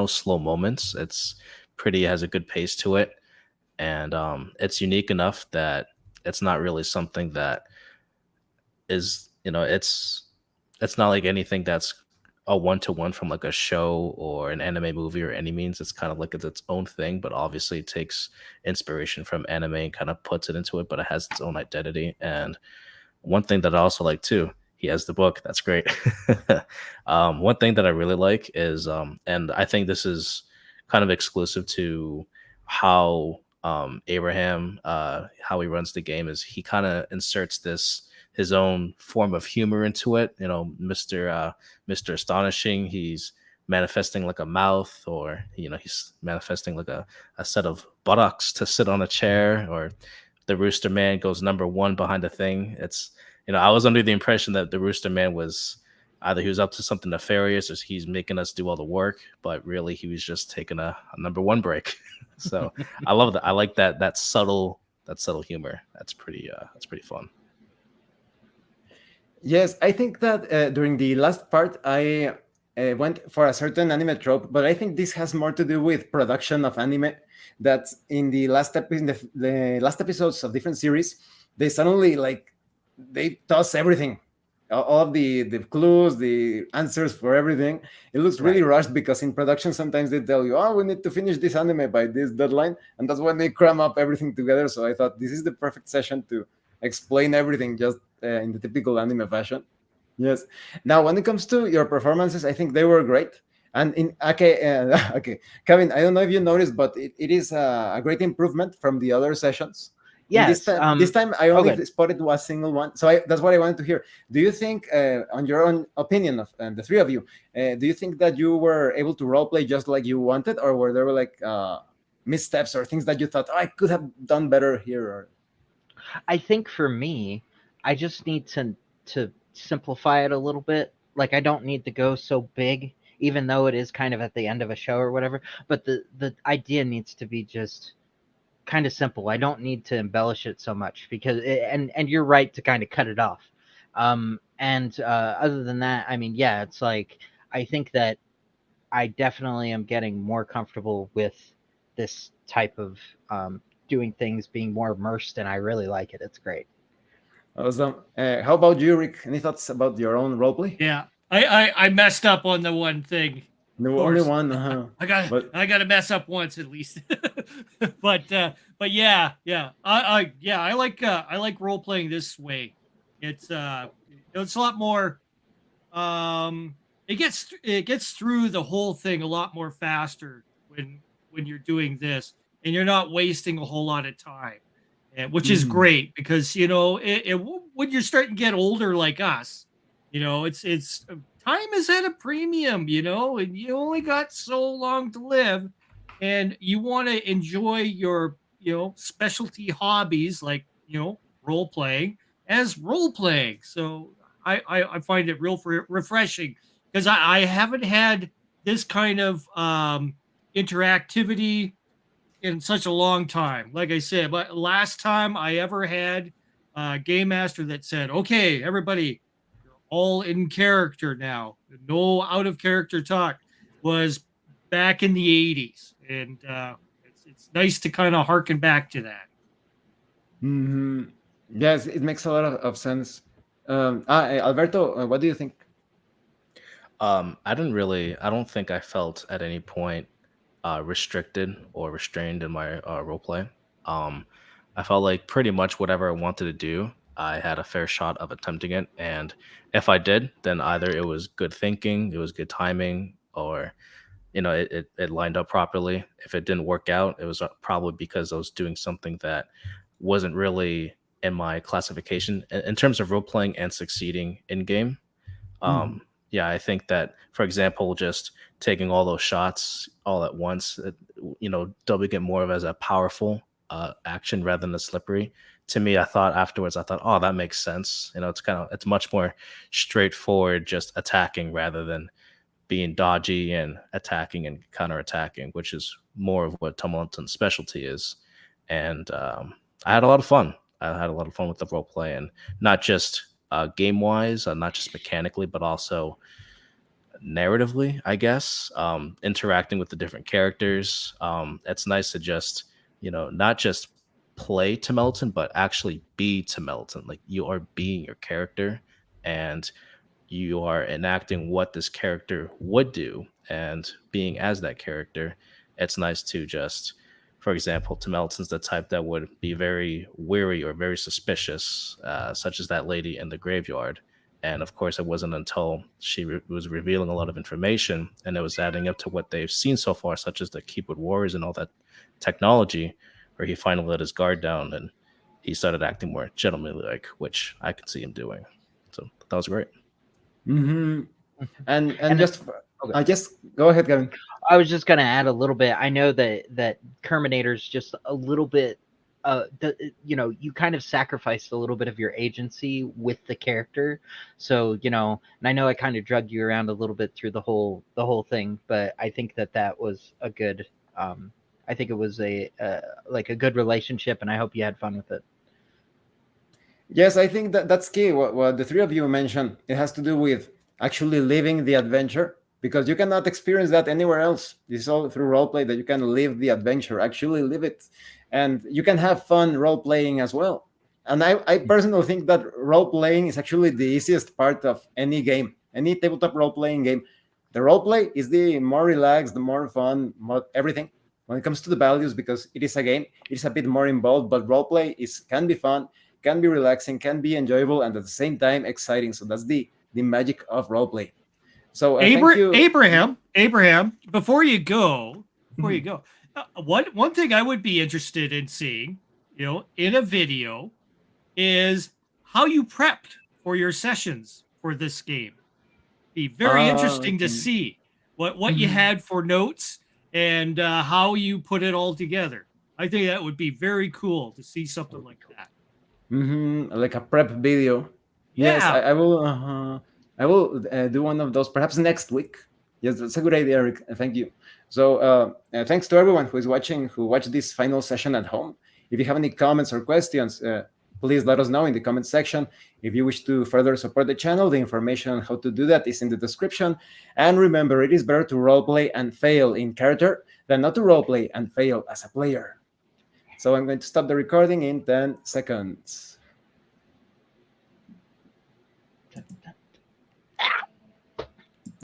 slow moments. It's pretty, it has a good pace to it, and it's unique enough that it's not really something that is, it's not like anything that's a one to one from like a show or an anime movie or any means. It's kind of like it's own thing, but obviously it takes inspiration from anime and kind of puts it into it, but it has its own identity. And one thing that I also like too, he has the book. That's great. One thing that I really like is, and I think this is kind of exclusive to how Abraham, how he runs the game, is he kind of inserts this his own form of humor into it. Mr. Astonishing, he's manifesting like a mouth, or he's manifesting like a set of buttocks to sit on a chair, or the Rooster Man goes number one behind a thing. It's I was under the impression that the Rooster Man was either he was up to something nefarious or he's making us do all the work, but really he was just taking a number one break. So I love that. I like that subtle humor. That's pretty fun. Yes, I think that during the last part, I went for a certain anime trope, but I think this has more to do with production of anime. That in the the last episodes of different series, they suddenly they toss everything, all of the clues, the answers for everything. It looks really rushed because in production sometimes they tell you, "Oh, we need to finish this anime by this deadline," and that's when they cram up everything together. So I thought this is the perfect session to explain everything just in the typical anime fashion. Yes. Now, when it comes to your performances, I think they were great. And okay, Kevin, I don't know if you noticed, but it is a great improvement from the other sessions. Yes. This time I only okay. spotted one single one, so that's what I wanted to hear. Do you think, on your own opinion of the three of you, do you think that you were able to roleplay just like you wanted, or were there missteps or things that you thought, I could have done better here? Or... I think for me, I just need to simplify it a little bit. Like I don't need to go so big, even though it is kind of at the end of a show or whatever. But the idea needs to be just kind of simple. I don't need to embellish it so much because and you're right to kind of cut it off. And other than that, I mean, yeah, it's like I think that I definitely am getting more comfortable with this type of doing things, being more immersed, and I really like it. It's great. Awesome. How about you, Rick? Any thoughts about your own roleplay? Yeah, I messed up on the one thing. The only one, I gotta mess up once at least. but yeah, I like role playing this way. It's a lot more. It gets through the whole thing a lot more faster when you're doing this, and you're not wasting a whole lot of time, which is great because when you're starting to get older like us, it's time is at a premium, and you only got so long to live, and you want to enjoy your specialty hobbies like role playing as role playing. So I find it real refreshing because I haven't had this kind of interactivity in such a long time. Like I said, but last time I ever had a game master that said, "Okay, everybody, you're all in character now. No out of character talk," was back in the '80s, and it's nice to kind of harken back to that. Mm-hmm. Yes, it makes a lot of sense. Alberto, what do you think? I don't think I felt at any point restricted or restrained in my role play. I felt like pretty much whatever I wanted to do, I had a fair shot of attempting it. And if I did, then either it was good thinking, it was good timing, or it lined up properly. If it didn't work out, it was probably because I was doing something that wasn't really in my classification in terms of role playing and succeeding in game. Yeah, I think that, for example, just taking all those shots all at once, dubbing it more of as a powerful action rather than a slippery. To me, I thought afterwards, oh, that makes sense. It's much more straightforward, just attacking rather than being dodgy and attacking and counterattacking, which is more of what Tumulton's specialty is. And I had a lot of fun. I had a lot of fun with the role play, and not just game wise, not just mechanically, but also narratively, I guess. Interacting with the different characters. It's nice to just, not just play Tumulton, but actually be Tumulton. Like, you are being your character, and you are enacting what this character would do, and being as that character. It's nice to just, for example, Tumulton's the type that would be very weary or very suspicious, such as that lady in the graveyard. And of course, it wasn't until she was revealing a lot of information and it was adding up to what they've seen so far, such as the keyboard warriors and all that technology, where he finally let his guard down and he started acting more gentlemanly like, which I could see him doing. So that was great. Mm-hmm. And And just okay. I just go ahead, Gavin. I was just gonna add a little bit. I know that Terminator's just a little bit. You kind of sacrificed a little bit of your agency with the character. So and I know I kind of drugged you around a little bit through the whole thing, but I think that was a good. I think it was a good relationship, and I hope you had fun with it. Yes, I think that's key. What the three of you mentioned, it has to do with actually living the adventure, because you cannot experience that anywhere else. This is all through roleplay that you can live the adventure, actually live it. And you can have fun role-playing as well. And I personally think that role-playing is actually the easiest part of any game, any tabletop role-playing game. The role-play is the more relaxed, the more fun, more everything. When it comes to the values, because it is a game, it is a bit more involved, but role-play can be fun, can be relaxing, can be enjoyable, and at the same time exciting. So that's the magic of roleplay. So thank you, Abraham. Before you go, one thing I would be interested in seeing, in a video, is how you prepped for your sessions for this game. Be very interesting to see what you had for notes and how you put it all together. I think that would be very cool to see something like that. Like a prep video. Yeah. Yes, I will. I will do one of those perhaps next week. Yes, that's a good idea, Eric. Thank you. So thanks to everyone who is watching, who watched this final session at home. If you have any comments or questions, please let us know in the comment section. If you wish to further support the channel, the information on how to do that is in the description. And remember, it is better to roleplay and fail in character than not to roleplay and fail as a player. So I'm going to stop the recording in 10 seconds.